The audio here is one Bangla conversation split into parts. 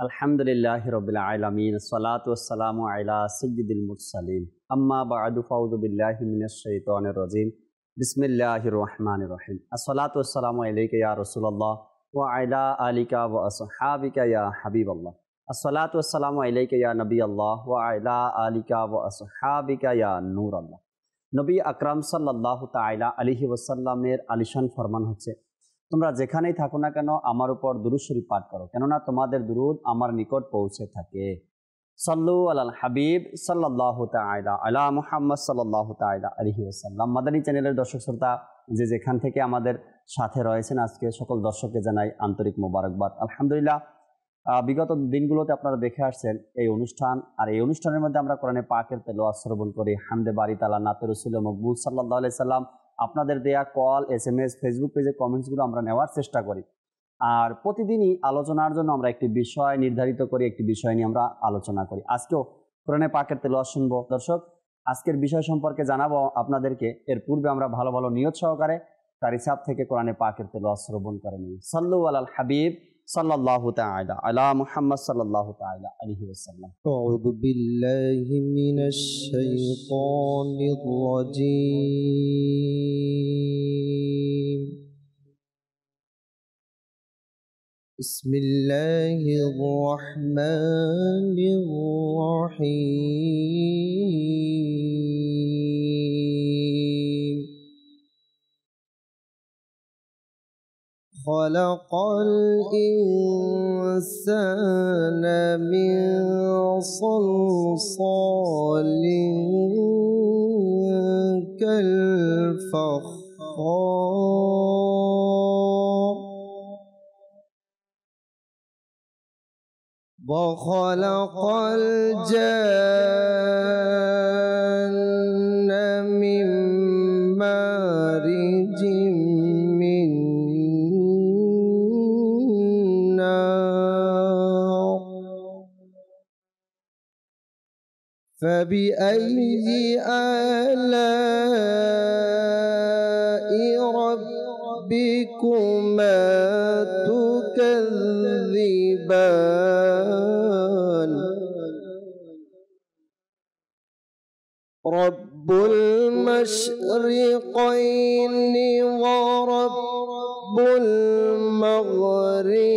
আলহামদুলিল্লাহি রাব্বিল আলামিন সালাতু ওয়াসসালামু আলা সাইয়্যিদিল মুরসালিন আম্মা বা'দু ফাউযু বিল্লাহি মিনাশ শাইতানির রাজিম বিসমিল্লাহির রহমানির রহিম আসসালাতু ওয়াসসালামু আলাইকা ইয়া রাসূলুল্লাহ ওয়া আলা আলিকা ওয়া আসহাবিকা ইয়া হাবিবাল্লাহ আসসালাতু ওয়াসসালামু আলাইকা ইয়া নবিয়াল্লাহ ওয়া আলা আলিকা ওয়া আসহাবিকা ইয়া নূরাল্লাহ। নবী আকরাম সাল্লাল্লাহু তাআলা আলাইহি ওয়াসাল্লামের আলিশান ফরমান হচ্ছে, তোমরা যেখানেই থাকো না কেন আমার উপর দুরূদ শরীফ পাঠ করো, কেননা তোমাদের দুরূদ আমার নিকট পৌঁছে থাকে। সাল্লু আলাল হাবিব সাল্লাল্লাহু তাআলা আলা মুহাম্মদ সাল্লাল্লাহু তাআলা আলাইহি ওয়াসাল্লাম। মাদানী চ্যানেলের দর্শক শ্রোতা যে যেখান থেকে আমাদের সাথে রয়েছেন, আজকে সকল দর্শককে জানাই আন্তরিক মোবারকবাদ। আলহামদুলিল্লাহ, বিগত দিনগুলোতে আপনারা দেখে আসছেন এই অনুষ্ঠান, আর এই অনুষ্ঠানের মধ্যে আমরা কোরআনে পাকের তেলাওয়াত শ্রবণ করি, হামদে বারি তাআলা, নাতে রাসূল মকবুল সাল্লাল্লাহু আলাইহি সাল্লাম, আপনাদের দেয়া কল, SMS, ফেসবুক পেজে কমেন্টসগুলো আমরা নেওয়ার চেষ্টা করি। আর প্রতিদিনই আলোচনার জন্য আমরা একটি বিষয় নির্ধারিত করি, একটি বিষয় নিয়ে আমরা আলোচনা করি। আজকেও কোরআনে পাকের তেলাওয়াত শুনবো। দর্শক, আজকের বিষয় সম্পর্কে জানাবো আপনাদেরকে। এর পূর্বে আমরা ভালো ভালো নিয়ত সহকারে তার হিসাব থেকে কোরআনে পাকের তেলাওয়াত শ্রবণ করে নিই। সাল্লু আলাল হাবিব সাল্লাল্লাহু তাআলা আলা মুহাম্মদ সাল্লাল্লাহু তাআলা আলাইহি ওয়াসাল্লাম। আউযু বিল্লাহি মিনাশ শাইতানির রাজীম। বিসমিল্লাহির রহমানির রহিম। খলাকাল ইনসানা মিন সালসালিন কাল ফাখখার ওয়া খলাকাল জান্না মিন মারিজিম মিন নার। فبأي آلاء ربكما تكذبان؟ رب المشرقين ورب المغربين،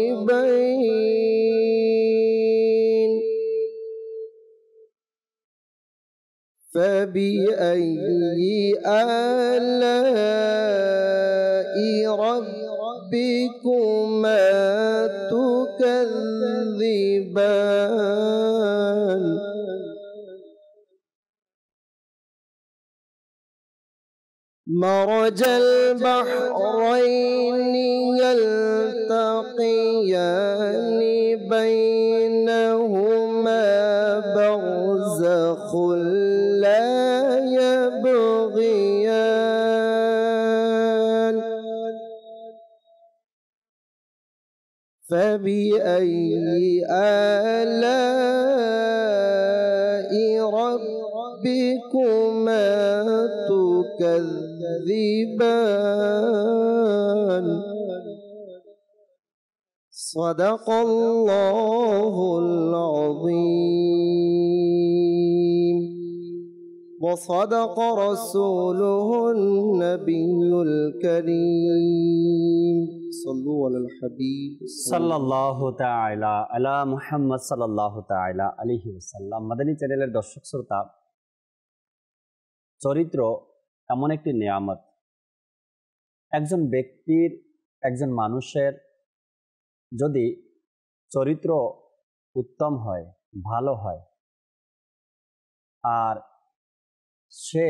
فبأي آلاء ربكما تكذبان؟ مرج البحرين يلتقيان بينهما برزخ لا يبغيان، فبأي آلاء ربكما تكذبان؟ صدق الله العظيم وصدق رسوله النبي الكريم صلوا على الحبيب সাল্লাল্লাহু তাআলা আলা মুহাম্মদ সাল্লাল্লাহু তাআলা আলাইহি ওয়াসাল্লাম। মাদানী চ্যানেলের দর্শক শ্রোতা, চরিত্র এমন একটি নিয়ামত। একজন ব্যক্তির, একজন মানুষের যদি চরিত্র উত্তম হয়, ভালো হয়, আর সে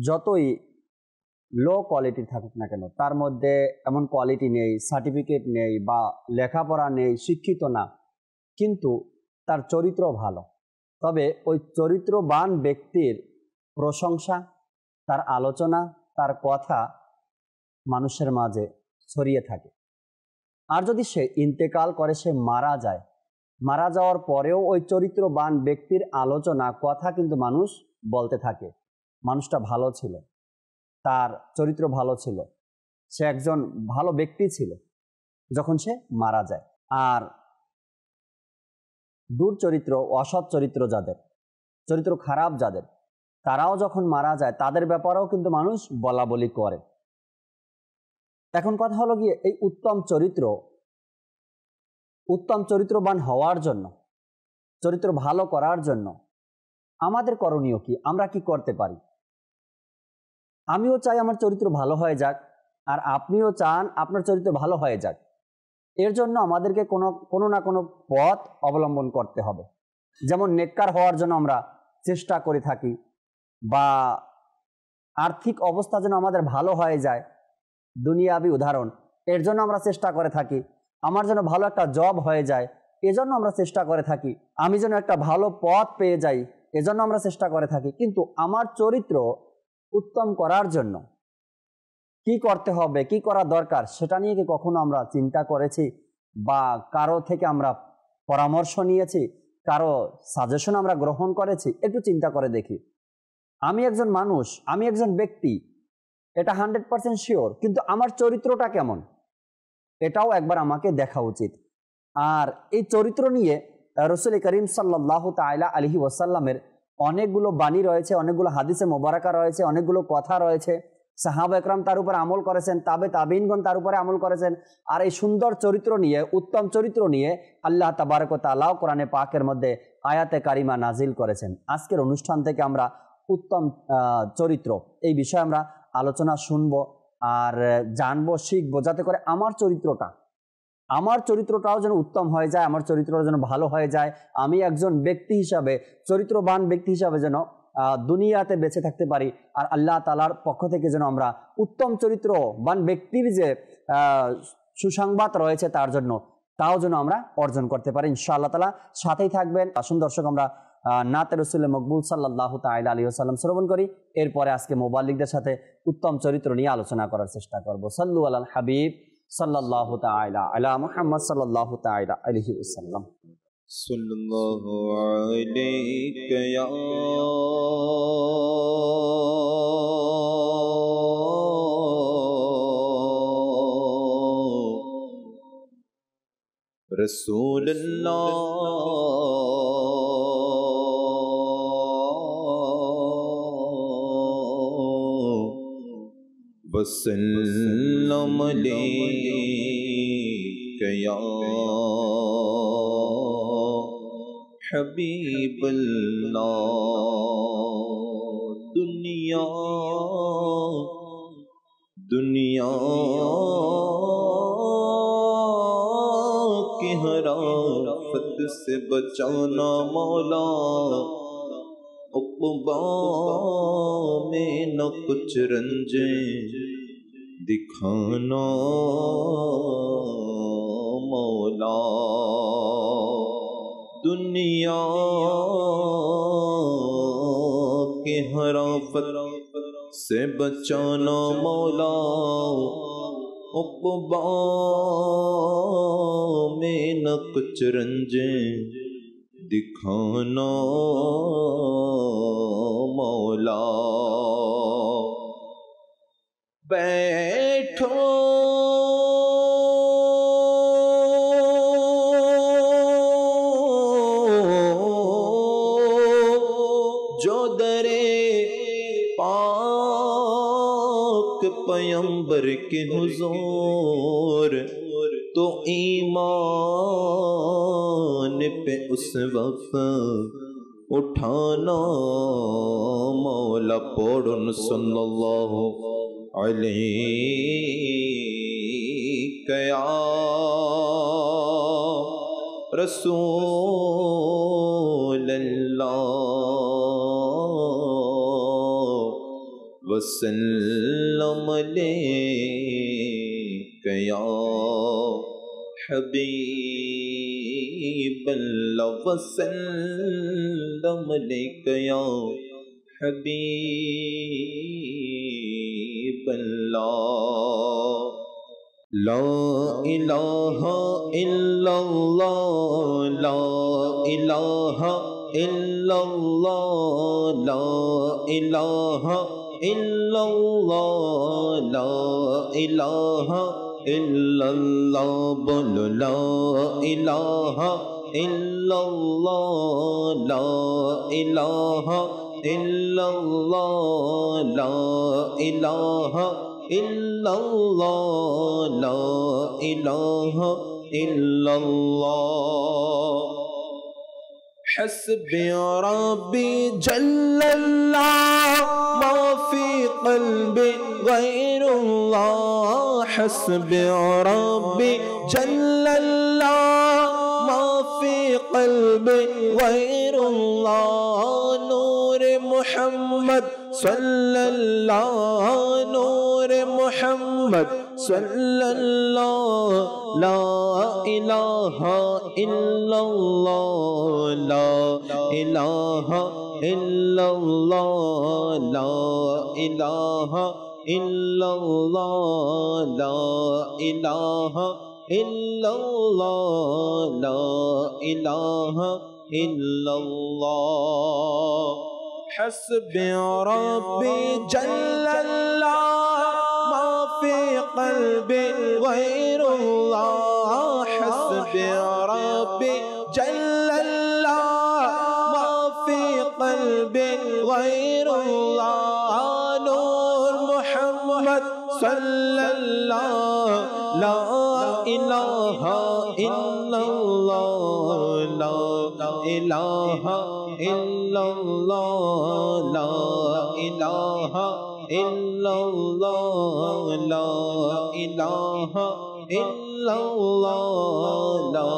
যতই লো কোয়ালিটি থাকুক না কেন, তার মধ্যে এমন কোয়ালিটি নেই, সার্টিফিকেট নেই বা লেখাপড়া নেই, শিক্ষিত না, কিন্তু তার চরিত্র ভালো, তবে ওই চরিত্রবান ব্যক্তির প্রশংসা, তার আলোচনা, তার কথা মানুষের মাঝে ছড়িয়ে থাকে। আর যদি সে ইন্তেকাল করে, সে মারা যায়, মারা যাওয়ার পরেও ওই চরিত্রবান ব্যক্তির আলোচনা, কথা কিন্তু মানুষ বলতে থাকে, মানুষটা ভালো ছিল, তার চরিত্র ভালো ছিল, সে একজন ভালো ব্যক্তি ছিল, যখন সে মারা যায়। আর দুর্চরিত্র, অসৎ চরিত্র যাদের, চরিত্র খারাপ যাদের, তারাও যখন মারা যায় তাদের ব্যাপারেও কিন্তু মানুষ বলা বলি করে। এখন কথা হলো গিয়ে এই উত্তম চরিত্রবান হওয়ার জন্য, চরিত্র ভালো করার জন্য আমাদের করণীয় কি, আমরা কি করতে পারি? আমিও চাই আমার চরিত্র ভালো হয়ে যাক, আর আপনিও চান আপনার চরিত্র ভালো হয়ে যাক। এর জন্য আমাদেরকে কোনো না কোনো পথ অবলম্বন করতে হবে। যেমন নেককার হওয়ার জন্য আমরা চেষ্টা করে থাকি, বা আর্থিক অবস্থা যেন আমাদের ভালো হয়ে যায়, দুনিয়াবি উদাহরণ, এর জন্য আমরা চেষ্টা করে থাকি। আমার যেন ভালো একটা জব হয়ে যায়, এজন্য আমরা চেষ্টা করে থাকি। আমি যেন একটা ভালো পথ পেয়ে যাই, এজন্য আমরা চেষ্টা করে থাকি। কিন্তু আমার চরিত্র উত্তম করার জন্য কি করতে হবে, কি করা দরকার, সেটা নিয়ে কি কখনো আমরা চিন্তা করেছি, বা কারো থেকে আমরা পরামর্শ নিয়েছি, কারো সাজেশন আমরা গ্রহণ করেছি? একটু চিন্তা করে দেখি। আমি একজন মানুষ, আমি একজন ব্যক্তি, এটা 100% শিওর, কিন্তু আমার চরিত্রটা কেমন এটাও একবার আমাকে দেখা উচিত। আর এই চরিত্র নিয়ে রাসূল করিম সাল্লাল্লাহু তাআলা আলাইহি ওয়াসাল্লামের অনেকগুলো বাণী রয়েছে, অনেকগুলো হাদিসে মোবারকা রয়েছে, অনেকগুলো কথা রয়েছে। সাহাবা একরাম তার উপর আমল করেছেন, তাবেঈনগণ তার উপরে আমল করেছেন। আর এই সুন্দর চরিত্র নিয়ে, উত্তম চরিত্র নিয়ে আল্লাহ তাবারক ওয়া তাআলা কোরআনে পাকের মধ্যে আয়াতে কারিমা নাজিল করেছেন। আজকের অনুষ্ঠান থেকে আমরা উত্তম চরিত্র এই বিষয়ে আমরা আলোচনা শুনবো আর জানবো, শিখবো, যাতে করে আমার চরিত্রটাও যেন উত্তম হয়ে যায়, আমার চরিত্রটা যেন ভালো হয়ে যায়। আমি একজন ব্যক্তি হিসাবে, চরিত্রবান ব্যক্তি হিসাবে যেন দুনিয়াতে বেঁচে থাকতে পারি, আর আল্লাহ তাআলার পক্ষ থেকে যেন আমরা উত্তম চরিত্রবান ব্যক্তির যে সুসংবাদ রয়েছে তার জন্য, তাও যেন আমরা অর্জন করতে পারি ইনশাআল্লাহ তাআলা। সাথেই থাকবেন। আসুন দর্শক, আমরা নাতে রাসূল মকবুল সাল্লাল্লাহু তাআলা আলাইহি ওয়াসাল্লাম শ্রবণ করি। এরপরে আজকে মুবাল্লিগদের সাথে উত্তম চরিত্র নিয়ে আলোচনা করার চেষ্টা করব। সাল্লু আলাল হাবিব সাল্লাল্লাহু তাআলা আলা মুহাম্মদ সাল্লাল্লাহু তাআলা আলাইহি ওয়াসাল্লাম। সাল্লাল্লাহু আলাইকা ইয়া রাসূলুল্লাহ ওয়াসাল্লাম আলাইকা ইয়া হাবিবাল্লাহ। दुनिया की हराफत से बचाना मौला, उक़बा में न कुछ रंजे दिखाना मौला। दुनिया के हराफत से बचाना मौला, उक़बा में न कुछ रंजे दिखाना मौला। बैठो पैगंबर के हुजूर तो ईमान पे उस वक्त उठाना मौला। पढ़ुन सल्लल्लाहु अलैहि या रसूलल्लाह वसल्लम अलैका या हबीबल्लाह वसल्लम अलैका या हबीबल्लाह। ला इलाहा इल्लल्लाह, ला इलाहा इल्लल्लाह, ला इलाहा इल्लल्लाह, ला इलाहा इल्लल्लाह। बोलो ला इलाहा illallah, la ilaha illallah, la ilaha illallah, la ilaha illallah. حسبي ربي جل الله ما في قلبي غير الله. حسبي ربي جل الله ما في قلبي غير الله. نور محمد صلى الله، نور محمد صلى الله. لا إله إلا الله، لا إله إلا الله، لا إله إلا الله، لا إله إلا الله، لا إله إلا الله. حسبي ربي جل الله ما في قلبي غير الله. حسبي ربي جل الله ما في قلبي غير الله. نور محمد صلى الله. لا إله إلا الله، لا إله إلا الله، لا إله إلا الله، لا إله إلا الله، لا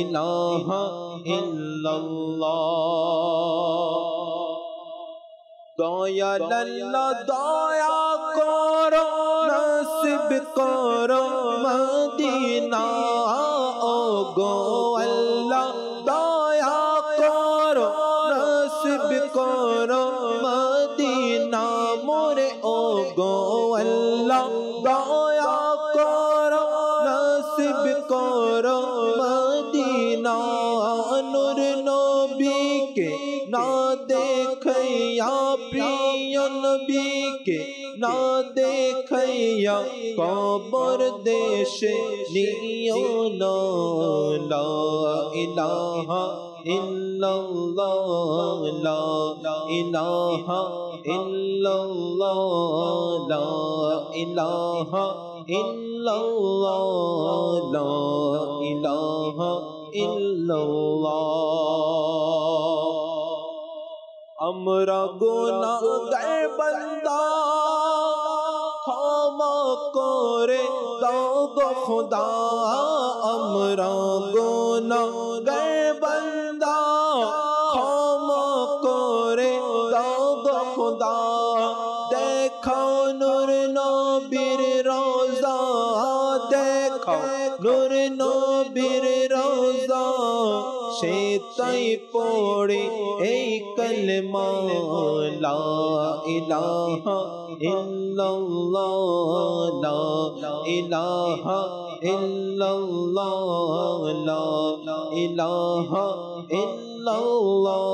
إله إلا الله. Dayal আল্লাহ দয়া করো, নসিব করো মদিনা। ও গো আল্লাহ দয়া করো, নসিব করো মদিনা মোরে। ও গো আল্লাহ দয়া করো, নসিব করো মদিনা। নূর নবীকে না দেখাইয়া, প্রিয় নবীকে না দেখাইয়া কবর দেশে নিও না। লা ইলাহা ইল্লাল্লাহ, লা ইলাহা ইল্লাল্লাহ, লা ইলাহা ইল্লাল্লাহ, লা ইলাহা ইল্লাল্লাহ। আমরা গুনাহগার বান্দা, ক্ষমা করে দাও গো খোদা। আমরা গুনাহগার বান্দা, ক্ষমা করে দাও গো খোদা। দেখাও নূর নবীর রওজা, দেখাও নূর নবীর রওজা। সে তাই পড়ে এই কলমা, লা ইলাহা ইল্লাল্লাহ, লা ইলাহা ইল্লাল্লাহ, লা ইলাহা ইল্লাল্লাহ।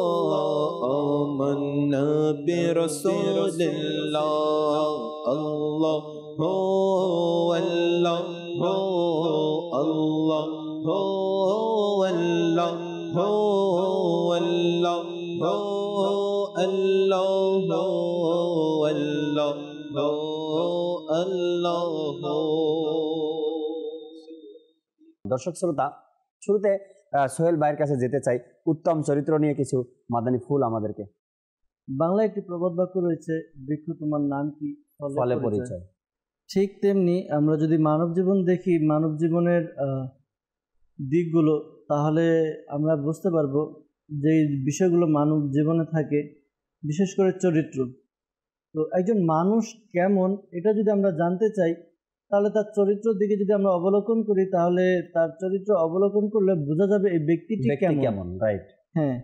আমান্না বিরাসূলিল্লাহ, আল্লাহু আল্লাহু আল্লাহু আল্লাহু আল্লাহু আল্লাহু। দর্শক শ্রোতা, শুরুতে সোহেল ভাইয়ের কাছে যেতে চাই, উত্তম চরিত্র নিয়ে কিছু মাদানী ফুল আমাদেরকে। বাংলায় একটি প্রবাদ বাক্য রয়েছে, বৃক্ষ তোমার নাম কি ফলে পরিচয়। ঠিক তেমনি আমরা যদি মানব জীবন দেখি, মানব জীবনের দিকগুলো, তাহলে আমরা বুঝতে পারবো যে বিষয়গুলো মানব জীবনে থাকে, বিশেষ করে চরিত্র। তো একজন মানুষ কেমন এটা যদি আমরা জানতে চাই, তাহলে তার চরিত্রের দিকে যদি আমরা অবলোকন করি, তাহলে তার চরিত্র অবলোকন করলে বোঝা যাবে এই ব্যক্তিটি কেমন। রাইট, হ্যাঁ।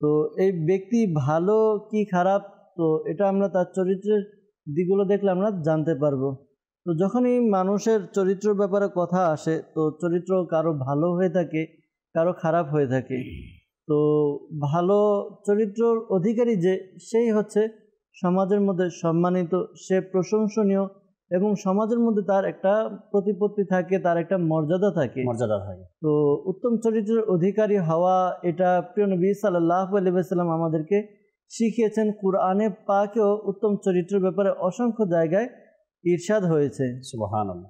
তো এই ব্যক্তি ভালো কি খারাপ, তো এটা আমরা তার চরিত্রের দিকগুলো দেখলে আমরা জানতে পারবো। তো যখনই মানুষের চরিত্রের ব্যাপারে কথা আসে, তো চরিত্র কারো ভালো হয়ে থাকে, কারো খারাপ হয়ে থাকে। তো ভালো চরিত্রর অধিকারী যে, সেই হচ্ছে সমাজের মধ্যে সম্মানিত, সে প্রশংসনীয়, এবং সমাজের মধ্যে তার একটা প্রতিপত্তি থাকে, তার একটা মর্যাদা থাকে। মর্যাদা থাকে। তো উত্তম চরিত্রের অধিকারী হওয়া, এটা প্রিয় নবী সাল্লাল্লাহু আলাইহি ওয়াসাল্লাম আমাদেরকে শিখিয়েছেন। কুরআনে পাকেও উত্তম চরিত্রের ব্যাপারে অসংখ্য জায়গায় ইরশাদ হয়েছে। সুবহানাল্লাহ।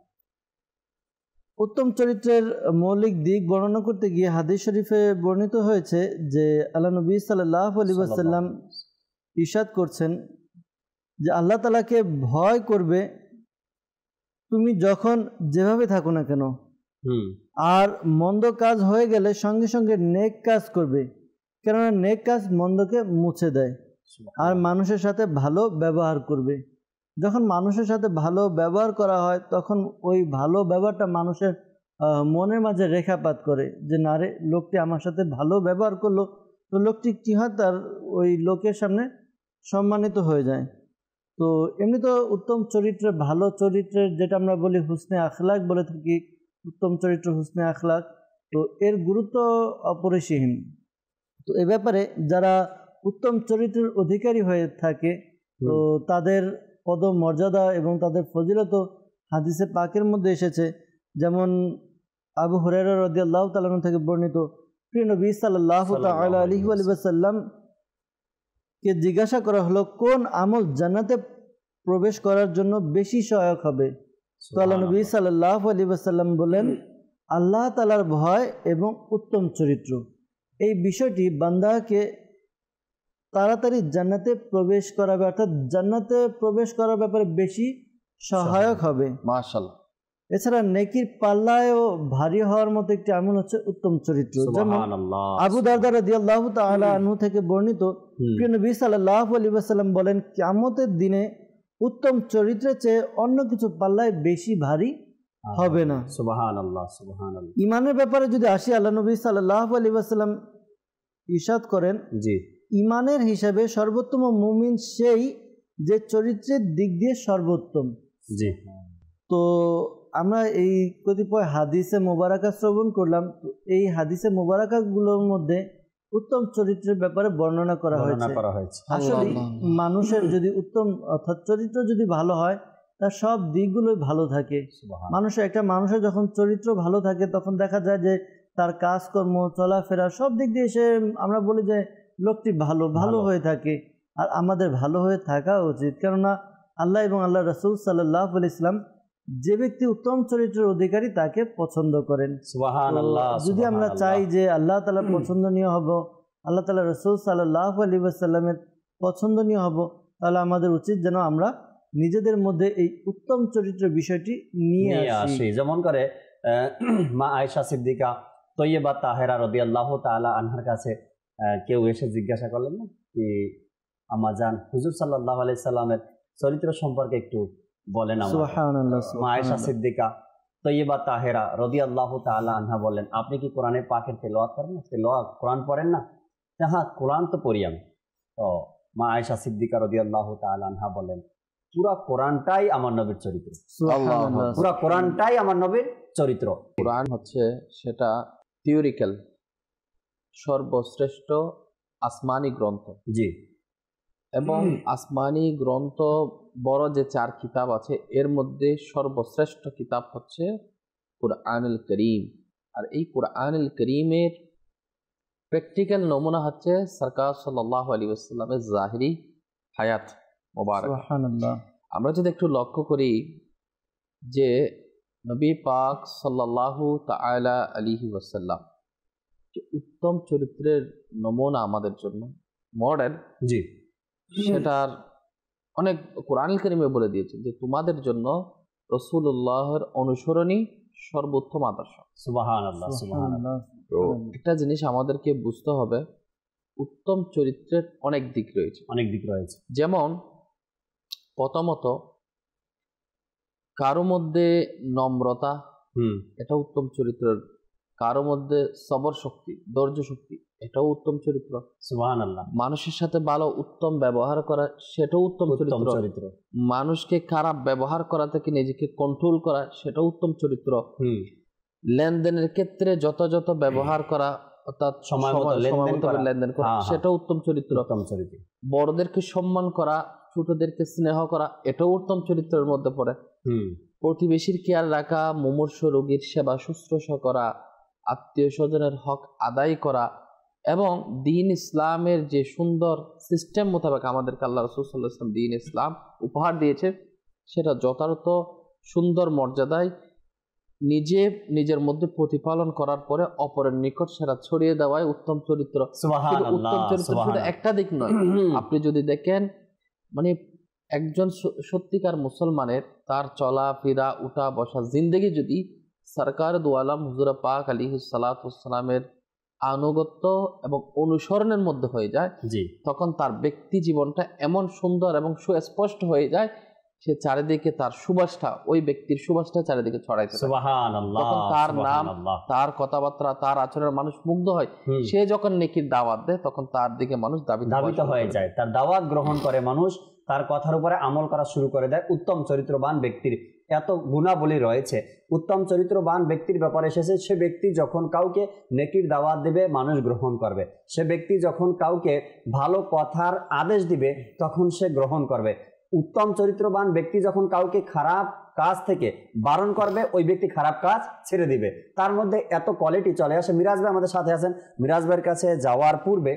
উত্তম চরিত্রের মৌলিক দিক বর্ণনা করতে গিয়ে হাদিস শরীফে বর্ণিত হয়েছে যে আল্লাহ নবী সাল্লাল্লাহু আলাইহি ওয়াসাল্লাম ইরশাদ করছেন যে আল্লাহ তাআলাকে ভয় করবে তুমি যখন যেভাবে থাকো না কেন, আর মন্দ কাজ হয়ে গেলে সঙ্গে সঙ্গে নেক কাজ করবে, কেননা নেক কাজ মন্দকে মুছে দেয়। আর মানুষের সাথে ভালো ব্যবহার করবে। যখন মানুষের সাথে ভালো ব্যবহার করা হয় তখন ওই ভালো ব্যবহারটা মানুষের মনের মাঝে রেখাপাত করে যে না রে, লোকটি আমার সাথে ভালো ব্যবহার করলো, তো লোকটি কী হয়, তার ওই লোকের সামনে সম্মানিত হয়ে যায়। তো এমনি তো উত্তম চরিত্রের, ভালো চরিত্রের যেটা আমরা বলি হুসনে আখলাক বলে থাকি, উত্তম চরিত্র হুসনে আখলাক, তো এর গুরুত্ব অপরিসীম। তো এ ব্যাপারে যারা উত্তম চরিত্রের অধিকারী হয়ে থাকে তো তাদের পদমর্যাদা এবং তাদের ফজিলত হাদিসে পাকের মধ্যে এসেছে। যেমন আবু হুরায়রা রাদিয়াল্লাহু তাআলা আনহু থেকে বর্ণিত, প্রিয় নবী সাল্লাল্লাহু তাআলা আলাইহি ওয়াসাল্লাম কে জিজ্ঞাসা করা হলো কোন আমল জান্নাতে প্রবেশ করার জন্য বেশি সহায়ক হবে। তো আল্লাহ নবী সাল্লাল্লাহু আলাইহি ওয়াসাল্লাম বলেন আল্লাহ তাআলার ভয় এবং উত্তম চরিত্র। এই বিষয়টি বান্দাকে তাড়াতাড়ি জান্নাতে প্রবেশ করাবে, অর্থাৎ জান্নাতে প্রবেশ করার ব্যাপারে বেশি সহায়ক হবে। মাশাআল্লাহ। এছাড়া নেকির পাল্লায়ও ভারী হওয়ার মতো একটি আমল হচ্ছে উত্তম চরিত্র। যেমন আবু দারদা রাদিয়াল্লাহু তাআলা আনহু থেকে বর্ণিত, প্রিয় নবী সাল্লাল্লাহু আলাইহি ওয়াসাল্লাম বলেন কিয়ামতের দিনে উত্তম চরিত্রের চেয়ে অন্য কিছু পাল্লায় বেশি ভারী হবে না। সুবহানাল্লাহ, সুবহানাল্লাহ। ঈমানের ব্যাপারে যদি আসি, আল্লাহ নবী সাল্লাল্লাহু আলাইহি ওয়াসাল্লাম ইরশাদ করেন, জি, ঈমানের হিসাবে সর্বোত্তম মুমিন সেই যে চরিত্রের দিক দিয়ে সর্বোত্তম। জি। তো আমরা এই কতিপয় হাদিসে মোবারকা শ্রবণ করলাম। তো এই হাদিসে মোবারকাগুলোর মধ্যে উত্তম চরিত্রের ব্যাপারে বর্ণনা করা হয়েছে। আসলে মানুষের যদি উত্তম অর্থাৎ চরিত্র যদি ভালো হয় তার সব দিকগুলোই ভালো থাকে। মানুষের যখন চরিত্র ভালো থাকে তখন দেখা যায় যে তার কাজকর্ম, চলাফেরা সব দিক দিয়ে সে, আমরা বলি যে লোকটি ভালো হয়ে থাকে। আর আমাদের ভালো হয়ে থাকা উচিত, কেননা আল্লাহ এবং আল্লাহ রাসূল সাল্লাল্লাহু আলাইহি ওয়াসাল্লাম যে ব্যক্তি উত্তম চরিত্রের অধিকারী তাকে পছন্দ করেন। সুবহানাল্লাহ। যদি আমরা চাই যে আল্লাহ তাআলার পছন্দনীয় হব, আল্লাহ তাআলা রাসূল সাল্লাল্লাহু আলাইহি ওয়াসাল্লামের পছন্দনীয় হব, তাহলে আমাদের উচিত যেন আমরা নিজেদের মধ্যে এই উত্তম চরিত্রের বিষয়টি নিয়ে আসি। যেমন করে মা আয়েশা সিদ্দিকা তৈয়বা তাহেরা রাদিয়াল্লাহু তাআলা আনহার কাছে কেউ এসে জিজ্ঞাসা করলেন না কি আম্মা জান, হুজুর সাল্লাল্লাহু আলাইহি সাল্লামের চরিত্র সম্পর্কে একটু বলেন। সুবহানাল্লাহ। মা আয়েশা সিদ্দিকা তৈয়বা তাহেরা রাদিয়াল্লাহু তাআলা আনহা বলেন, আপনি কি কোরআনে পাকের তেলাওয়াত করেন না? কোরআন পড়েন না? হ্যাঁ, কোরআন তো পড়ি আমি। তো মা আয়েশা সিদ্দিকা রাদিয়াল্লাহু তাআলা আনহা বলেন, পুরা কোরআনটাই আমার নবীর চরিত্র। সুবহানাল্লাহ। পুরা কোরআনটাই আমার নবীর চরিত্র। কোরআন হচ্ছে সেটা থিওরিক্যাল সর্বশ্রেষ্ঠ আসমানি গ্রন্থ। জি। এবং আসমানি গ্রন্থ বড় যে 4 কিতাব আছে এর মধ্যে সর্বশ্রেষ্ঠ কিতাব হচ্ছে কুরআনুল কারীম। আর এই কুরআনুল কারীমের প্র্যাকটিক্যাল নমুনা হচ্ছে সরকার সাল্লাল্লাহু আলাইহি ওয়াসাল্লামের জাহিরি হায়াত মোবারক। সুবহানাল্লাহ। আমরা যদি একটু লক্ষ্য করি যে নবী পাক সাল্লাল্লাহু তাআলা আলাইহি ওয়াসাল্লাম যে উত্তম চরিত্রের নমুনা আমাদের জন্য মডেল, জি, সেটার অনেক কোরআনুল কারীমে বলে দিয়েছে যে তোমাদের জন্য রাসূলুল্লাহর অনুসরণই সর্বোত্তম আদর্শ। সুবহানাল্লাহ, সুবহানাল্লাহ। তো একটা জিনিস আমাদেরকে বুঝতে হবে, উত্তম চরিত্রের অনেক দিক রয়েছে। যেমন প্রথমত কারো মধ্যে নম্রতা, এটা উত্তম চরিত্রের। কারো মধ্যে সবর শক্তি, ধৈর্য শক্তি, এটাও উত্তম চরিত্র। সুবহানাল্লাহ। মানুষের সাথে ভালো উত্তম ব্যবহার করা, সেটাও উত্তম চরিত্র। মানুষকে খারাপ ব্যবহার করা থেকে নিজেকে কন্ট্রোল করা, সেটাও উত্তম চরিত্র। লেনদেনের ক্ষেত্রে যথাযথ ব্যবহার করা, অর্থাৎ সময় মতো লেনদেন করা, সেটাও উত্তম চরিত্র। বড়দেরকে সম্মান করা, ছোটদেরকে স্নেহ করা, এটাও উত্তম চরিত্রের মধ্যে পড়ে। প্রতিবেশীর খেয়াল রাখা, মুমূর্ষু রোগীর সেবা শুশ্রূষা করা, আত্মীয় স্বজনের হক আদায় করা, এবং দিন ইসলামের যে সুন্দর সিস্টেম মোতাবেক আমাদেরকে আল্লাহ রাসূল সাল্লাল্লাহু আলাইহি ওয়াসাল্লাম দিন ইসলাম উপহার দিয়েছে, সেটা যথাযথ সুন্দর মর্যাদায় নিজের মধ্যে প্রতিপালন করার পরে অপরের নিকট সেটা ছড়িয়ে দেওয়াই উত্তম চরিত্র। উত্তম চরিত্র শুধু একটা দিক নয়, আপনি যদি দেখেন মানে একজন সত্যিকার মুসলমানের তার চলা ফেরা উঠা বসা জিন্দেগি যদি সরকার দু আলম হুজুর পাক আলাইহিস সালাতু ওয়াস সালামের আনুগত্য এবং অনুসরণের মধ্যে হয়ে যায়, তখন তার ব্যক্তি জীবনটা এমন সুন্দর এবং সুস্পষ্ট হয়ে যায়, সে চারিদিকে তার সুবাসটা, ওই ব্যক্তির সুবাসটা চারিদিকে ছড়াইতে থাকে। সুবহানাল্লাহ। তখন তার নাম, তার কথাবার্তা, তার আচরণের মানুষ মুগ্ধ হয়। সে যখন নেকির দাওয়াত দেয় তখন তার দিকে মানুষ ধাবিত হয়ে যায়, তার দাওয়াত গ্রহণ করে মানুষ, তার কথার উপরে আমল করা শুরু করে দেয়। উত্তম চরিত্রবান ব্যক্তির এত গুণাবলী রয়েছে। উত্তম চরিত্রবান ব্যক্তির ব্যাপারে এসেছে, সে ব্যক্তি যখন কাউকে নেকির দাওয়াত দেবে মানুষ গ্রহণ করবে, সে ব্যক্তি যখন কাউকে ভালো কথার আদেশ দিবে তখন সে গ্রহণ করবে। উত্তম চরিত্রবান ব্যক্তি যখন কাউকে খারাপ কাজ থেকে বারণ করবে, ওই ব্যক্তি খারাপ কাজ ছেড়ে দিবে। তার মধ্যে এত কোয়ালিটি চলে আসে। মিরাজ ভাই আমাদের সাথে আছেন। মিরাজ ভাইয়ের কাছে যাওয়ার পূর্বে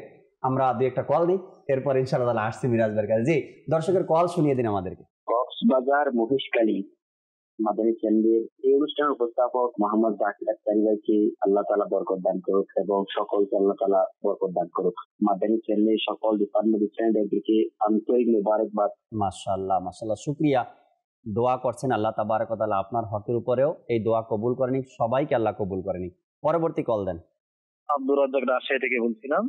আমরা দুই একটা কল দিই, এরপর ইনশাআল্লাহ আসছি মিরাজ ভাইয়ের কাছে। জি, দর্শকের কল শুনিয়ে দিন আমাদেরকে। কক্সবাজার মহেশখালী মাদানী কেন্দ্রের এই অনুষ্ঠানের উপস্থাপক মোহাম্মদ জাকির আখতারী ভাইকে আল্লাহ তাআলা বরকত দান করুক এবং সকলকে আল্লাহ তাআলা বরকত দান করুক। মাদানী কেন্দ্রের সকল ডিপার্টমেন্ট স্টুডেন্টদেরকে আন্তরিক মোবারকবাদ। মাশাআল্লাহ, মাশাআল্লাহ, শুকরিয়া। দোয়া করছেন আল্লাহ তাবারক ওয়া তাআলা আপনার হকের উপরেও এই দোয়া কবুল করে নিক, সবাইকে আল্লাহ কবুল করে নিক। পরবর্তী কল দেন। আব্দুর রাজ্জাক, রাজশাহী থেকে বলছিলাম।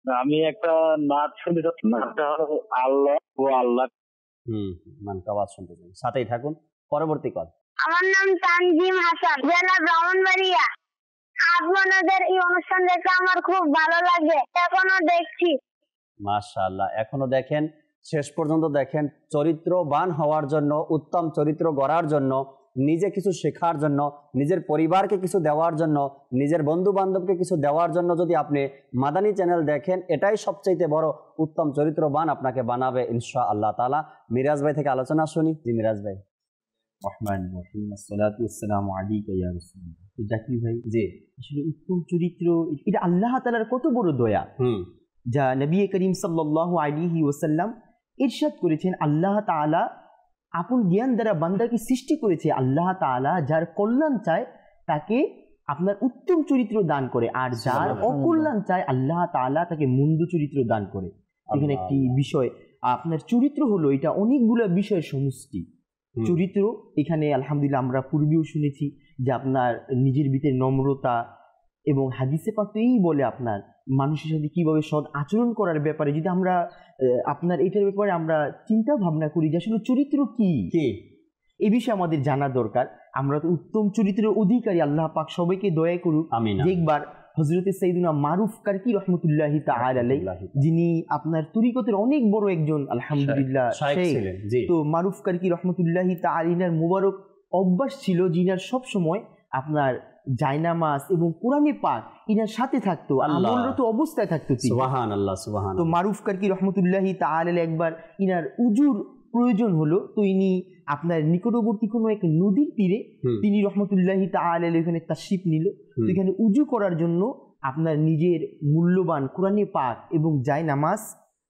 আমি একটা নাচ শুনতে চাচ্ছি, নাচটা হলো আল্লাহ ও আল্লাহ। মানকাবাদ শুনতে চান, সাথেই থাকুন। পরবর্তী কল। আমার নাম তানজিম হাসান, জেলা ব্রাহ্মণবাড়িয়া। আপনাদের এই অনুষ্ঠান দেখে আমার খুব ভালো লাগে, এখনো দেখছি। মাশাআল্লাহ, এখনো দেখেন, শেষ পর্যন্ত দেখেন। চরিত্রবান হওয়ার জন্য, উত্তম চরিত্র গড়ার জন্য, নিজে কিছু শেখার জন্য, নিজের পরিবারকে কিছু দেওয়ার জন্য, নিজের বন্ধু বান্ধবকে কিছু দেওয়ার জন্য যদি আপনি মাদানী চ্যানেল দেখেন, এটাই সবচেয়ে বড় উত্তম চরিত্রবান আপনাকে বানাবে ইনশাআল্লাহ তাআলা। মিরাজ ভাই থেকে আলোচনা শুনি। জি মিরাজ ভাই। জাকির ভাই, জি, আসলে উত্তম চরিত্র এটা আল্লাহ তাআলার কত বড় দয়া, যা নবী করিম সাল্লাল্লাহু আলাইহি ওয়াসাল্লাম ইরশাদ করেছেন। আল্লাহ তাআলা আপন জ্ঞান দ্বারা বান্দাকে সৃষ্টি করেছে। আল্লাহ তাআলা যার কল্যাণ চায় তাকে আপনার উত্তম চরিত্র দান করে, আর যার অকল্যাণ চায় আল্লাহ তাআলা তাকে মন্দ চরিত্র দান করে। এখানে একটি বিষয়, আপনার চরিত্র হলো এটা অনেকগুলো বিষয়ের সমষ্টি। চরিত্র এখানে আলহামদুলিল্লাহ আমরা পূর্বেও শুনেছি যে আপনার নিজের ভিতরে নম্রতা, এবং হাদিসে পাকেই বলে আপনার মানুষের সাথে কিভাবে সৎ আচরণ করার ব্যাপারে যদি আমরা আপনার এটার ব্যাপারে আমরা চিন্তা ভাবনা করি যে আসলে চরিত্র কি, এই বিষয়ে আমাদের জানা দরকার। আমরা তো উত্তম চরিত্রের অধিকারী, আল্লাহ পাক সবাইকে দয়া করুক। একবার হযরতে সাইয়্যিদুনা মারুফ কারকি রাহমাতুল্লাহি তাআলা আলাইহি, যিনি আপনার তরিকতের অনেক বড় একজন আলহামদুলিল্লাহ শেখ, তো মারুফ কারকি রাহমাতুল্লাহি তাআলা আলাইহির মুবারক অভ্যাস ছিল যিনার সব সময় আপনার জায়নামাজ এবং কোরআনে পাক ইনার সাথে থাকতো, আমলরত অবস্থায় থাকতো। সুবহানাল্লাহ, সুবহানাল্লাহ। তো মারুফ কারকি রাহমাতুল্লাহি তাআলা আলাইহি একবার ইনার উজুর প্রয়োজন হলো, তো ইনি আপনার নিকটবর্তী কোনো এক নদীর তীরে তিনি রহমতুল্লাহি তাআলা আলাইহি এখানে তাশরিফ নিল। তো এখানে উজু করার জন্য আপনার নিজের মূল্যবান কোরআনে পাক এবং জায়নামাজ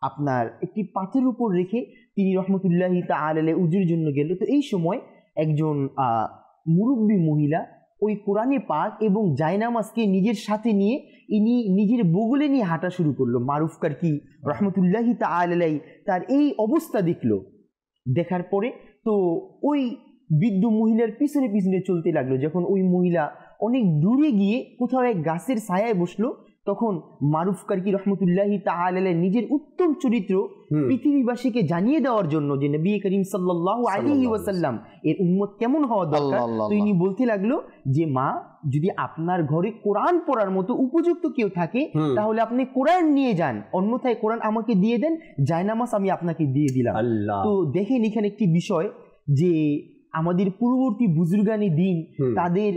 আপনার একটি পাথরের উপর রেখে তিনি রহমতুল্লাহি তাআলা আলাইহি উজুর জন্য গেল। তো এই সময় একজন মুরব্বী মহিলা ওই কোরআনে পাক এবং জায়নামাজকে নিজের সাথে নিয়ে ইনি নিজের বগলে নিয়ে হাঁটা শুরু করলো। মারুফ কারকি রহমতুল্লাহি তাআলা আলাইহি তার এই অবস্থা দেখলো, দেখার পরে তো ওই বৃদ্ধ মহিলার পিছনে পিছনে চলতে লাগলো। যখন ওই মহিলা অনেক দূরে গিয়ে কোথাও এক গাছের ছায়ায় বসলো, তখন মারুফ কারকি রহমতুল্লাহি তাআলা আলাইহি নিজের উত্তম চরিত্র পৃথিবীবাসীকে জানিয়ে দেওয়ার জন্য যে নবী করিম সাল্লাল্লাহু আলাইহি ওয়াসাল্লাম এর উম্মত কেমন হওয়া দরকার, তো ইনি বলতে লাগলো যে মা, যদি আপনার ঘরে কোরআন পড়ার মতো উপযুক্ত কেউ থাকে তাহলে আপনি কোরআন নিয়ে যান, অন্যথায় কোরআন আমাকে দিয়ে দেন, জায়নামাজ আমি আপনাকে দিয়ে দিলাম। তো দেখেন এখানে একটি বিষয় যে আমাদের পূর্ববর্তী বুজুর্গানি দিন তাদের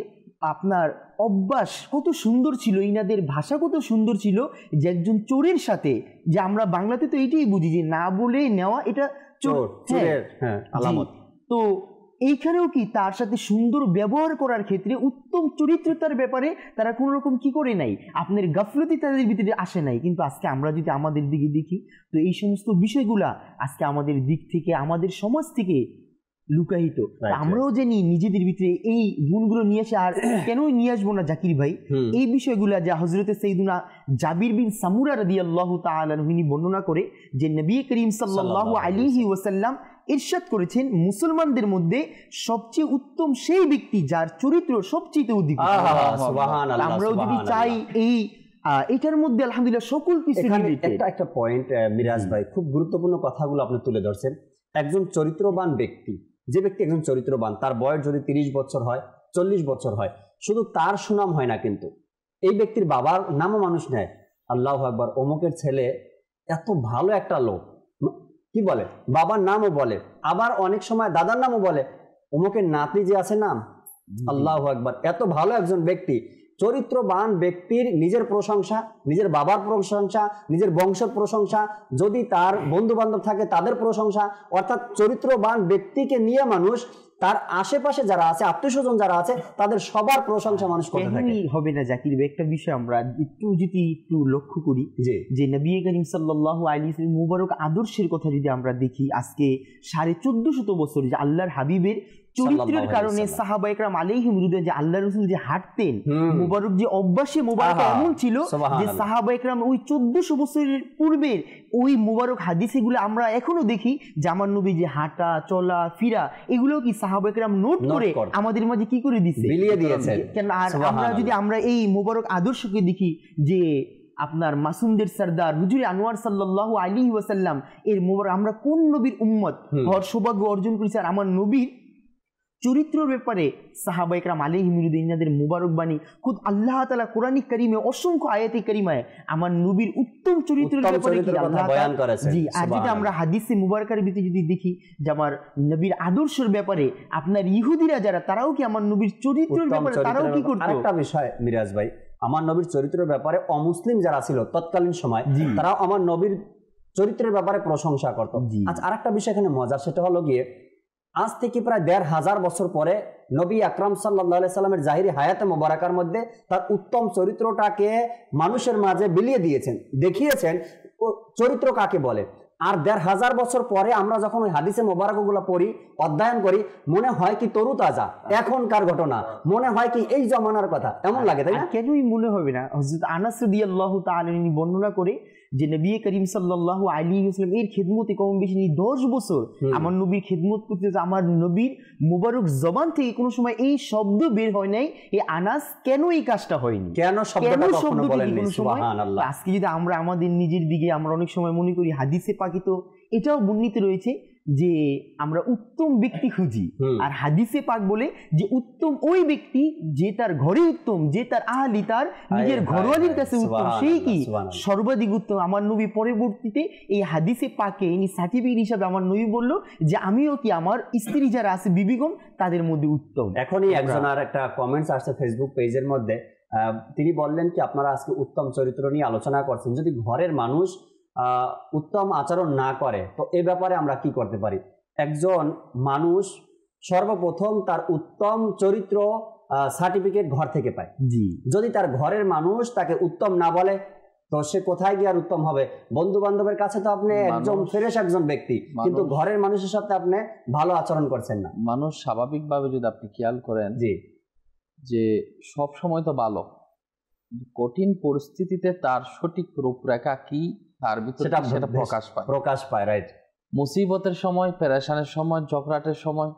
আপনার অভ্যাস কত সুন্দর ছিল, ইনাদের ভাষা কত সুন্দর ছিল, যে একজন চোরের সাথে, যে আমরা বাংলাতে তো এটাই বুঝি যে না বলে নেওয়া, এটা চোরের আলামত। তো এইখানেও কি তার সাথে সুন্দর ব্যবহার করার ক্ষেত্রে উত্তম চরিত্রতার ব্যাপারে তারা কোনো রকম কি করে নাই, আপনার গাফলতি তাদের ভিতরে আসে নাই। কিন্তু আজকে আমরা যদি আমাদের দিকে দেখি তো এই সমস্ত বিষয়গুলা আজকে আমাদের দিক থেকে, আমাদের সমাজ থেকে লুকায়িত। আমরাও জানি নিজেদের ভিতরে এই গুণগুলো নিয়ে আসে, আর কেনই নিয়ে আসবো না জাকির ভাই, এই বিষয়গুলা যা হযরতে সাইয়্যিদুনা জাবির বিন সামুরা রাদিয়াল্লাহু তাআলা আনহু বর্ণনা করে যে নবী করিম সাল্লাল্লাহু আলাইহি ওয়াসাল্লাম ইরশাদ করেছেন, মুসলমানদের মধ্যে সবচেয়ে উত্তম সেই ব্যক্তি যার চরিত্র সবচেয়ে উদ্দীপক। সুবহানাল্লাহ। আমরাও যদি চাই এই এটার মধ্যে আলহামদুলিল্লাহ সকল কিছু একটা পয়েন্ট মিরাজ ভাই, খুব গুরুত্বপূর্ণ কথাগুলো আপনি তুলে ধরছেন। একজন চরিত্রবান ব্যক্তি, যে ব্যক্তি একজন চরিত্রবান, তার বয়স যদি 30 বছর হয়, 40 বছর হয়, শুধু তার সুনাম হয় না, কিন্তু এই ব্যক্তির বাবার নামও মানুষ নেয়। আল্লাহু আকবার, অমুকের ছেলে এত ভালো একটা লোক, কি বলে, বাবার নামও বলে, আবার অনেক সময় দাদার নামও বলে, অমুকের নাতি যে আছে নাম, আল্লাহু আকবার, এত ভালো একজন ব্যক্তি। চরিত্রবান ব্যক্তির নিজের প্রশংসা, নিজের বাবার প্রশংসা, নিজের বংশের প্রশংসা, যদি তার বন্ধু বান্ধব থাকে তাদের প্রশংসা, অর্থাৎ চরিত্রবান ব্যক্তিকে নিয়ে মানুষ তার আশেপাশে যারা আছে, আত্মীয় স্বজন যারা আছে, তাদের সবার প্রশংসা মানুষ করতে থাকে। হবে না জাকির, একটা বিষয় আমরা একটু লক্ষ্য করি যে নবী করিম সাল্লাল্লাহু আলাইহি ওয়াসাল্লাম মুবারক আদর্শের কথা যদি আমরা দেখি, আজকে 1450 বছর যে আল্লাহর হাবিবের চরিত্রের কারণে সাহাবা ইকরাম আলাইহিম রিদওয়ান যে আল্লাহ রাসূল যে হাঁটতেন, মুবারক যে অভ্যাসে মুবারক এমন ছিল যে সাহাবা ইকরাম ওই 1400 বছরের পূর্বের ওই মুবারক হাদিসগুলো আমরা এখনো দেখি যে আমার নবী যে হাঁটা চলা ফিরা এগুলো কি সাহাবা ইকরাম নোট করে আমাদের মাঝে কি করে দিয়েছে, বিলিয়ে দিয়েছেন। কেন আর আমরা এই মুবারক আদর্শকে দেখি যে আপনার মাসুমদের সরদার হুজুর আনোয়ার সাল্লাল্লাহু আলাইহি ওয়াসাল্লাম এর মুবারক, আমরা কোন নবীর উম্মত হওয়ার সৌভাগ্য অর্জন করেছি, আর আমার নবীর চরিত্রের ব্যাপারে সাহাবা ইকরাম আলাইহিম রিদওয়ানের মুবারক বাণী খুদ আল্লাহ তাআলা কোরআন কারীমে অসংখ্য আয়াতে কারীমায় আমার নবীর উত্তম চরিত্রের ব্যাপারে কি আল্লাহ বয়ান করেছেন। জি, আর যেটা আমরা হাদিসে মুবারকার ভিতরে যদি দেখি যে আমার নবীর আদর্শের ব্যাপারে আপনার ইহুদিরা যারা, তারাও কি আমার নবীর চরিত্রের ব্যাপারে তারাও কি করত। আরেকটা বিষয় মিরাজ ভাই, আমার নবীর চরিত্রের ব্যাপারে অমুসলিম যারা ছিল তৎকালীন সময়, তারাও আমার নবীর চরিত্রের ব্যাপারে প্রশংসা করত। আচ্ছা, আরেকটা বিষয় এখানে মজার, সেটা হলো গিয়ে আজ থেকে প্রায় 1500 বছর পরে নবী আকরাম সাল্লাল্লাহু আলাইহি সাল্লামের জাহিরি হায়াতে মোবারকার মধ্যে তার উত্তম চরিত্রটাকে মানুষের মাঝে বিলিয়ে দিয়েছেন, দেখিয়েছেন চরিত্র কাকে বলে। আর 1500 বছর পরে আমরা যখন ওই হাদিসে মোবারকগুলো পড়ি, অধ্যয়ন করি, মনে হয় কি তরুতাজা, এখনকার ঘটনা, মনে হয় কি এই জমানার কথা, এমন লাগে, তাই না? কেনই মনে হবে না। হযরত আনাস রাদিয়াল্লাহু তাআলা বর্ণনা করে যে নবী করিম সাল্লাল্লাহু আলাইহি ওয়াসাল্লাম এর খিদমতে কম বেশি 10 বছর আমার নবীর খিদমত করতেছে, আমার নবীর মুবারক জবান থেকে কোনো সময় এই শব্দ বের হয় নাই, এই আনাস কেন এই কাজটা হয়নি, কেন শব্দটা কখনো বলেননি। সুবহানাল্লাহ। আজকে যদি আমরা আমাদের নিজের দিকে আমরা অনেক সময় মনে করি হাদিসে পাকি তো এটাও বর্ণিত রয়েছে যে আমরা উত্তম ব্যক্তি খুঁজি, আর হাদিসে পাক বলে যে উত্তম ওই ব্যক্তি যে তার ঘরে উত্তম, যে তার আহলি তার নিজের ঘরওয়ালির কাছে উত্তম, সেই কি সর্বাধিক উত্তম। আমার নবী পরবর্তীতে এই হাদিসে পাকে ইনি সার্টিফিকেট হিসাবে আমার নবী বলল যে আমিও কি আমার স্ত্রী যারা আছে বিবিগণ তাদের মধ্যে উত্তম। এখনই একজনের একটা কমেন্টস আসছে ফেসবুক পেজের মধ্যে, তিনি বললেন কি আপনারা আজকে উত্তম চরিত্র নিয়ে আলোচনা করছেন, যদি ঘরের মানুষ উত্তম আচরণ না করে তো এ ব্যাপারে আমরা কি করতে পারি? একজন মানুষ সর্বপ্রথম তার উত্তম চরিত্র সার্টিফিকেট ঘর থেকে পায়। জি, যদি তার ঘরের মানুষ তাকে উত্তম না বলে তো সে কোথায় গিয়ে আর উত্তম হবে? বন্ধু বান্ধবের কাছে তো আপনি একজন ফ্রেশ একজন ব্যক্তি, কিন্তু ঘরের মানুষের সাথে আপনি ভালো আচরণ করছেন না। মানুষ স্বাভাবিকভাবে যদি আপনি খেয়াল করেন যে সব সময় তো ভালো, কঠিন পরিস্থিতিতে তার সঠিক রূপরেখা কি তার ভিতরে সেটা প্রকাশ পায়। রাইট, মুসিবতের সময়, পেরেশানের সময়, ঝগড়াটের সময়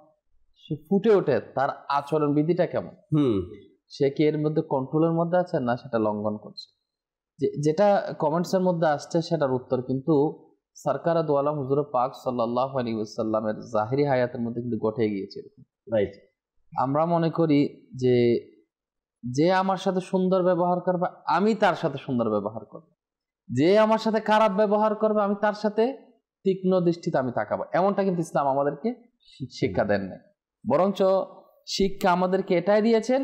সে ফুটে ওঠে তার আচরণ বিধিটা কেমন, সে কি এর মধ্যে কন্ট্রোলের মধ্যে আছে না সেটা লঙ্ঘন করছে। যেটা কমেন্টস এর মধ্যে আসছে সেটার উত্তর কিন্তু সরকার দু আলম হুজুর পাক সাল্লাল্লাহু আলাইহি ওয়াসাল্লামের জাহিরি হায়াতের মধ্যে কিন্তু ঘটে গিয়েছে। রাইট, আমরা মনে করি যে আমার সাথে সুন্দর ব্যবহার করবে আমি তার সাথে সুন্দর ব্যবহার করব, যে আমার সাথে খারাপ ব্যবহার করবে আমি তার সাথে তীক্ষ্ণ দৃষ্টিতে আমি তাকাবো। এমনটা কিন্তু ইসলাম আমাদেরকে শিক্ষা দেন নাই, বরঞ্চ শিক্ষা আমাদেরকে এটাই দিয়েছেন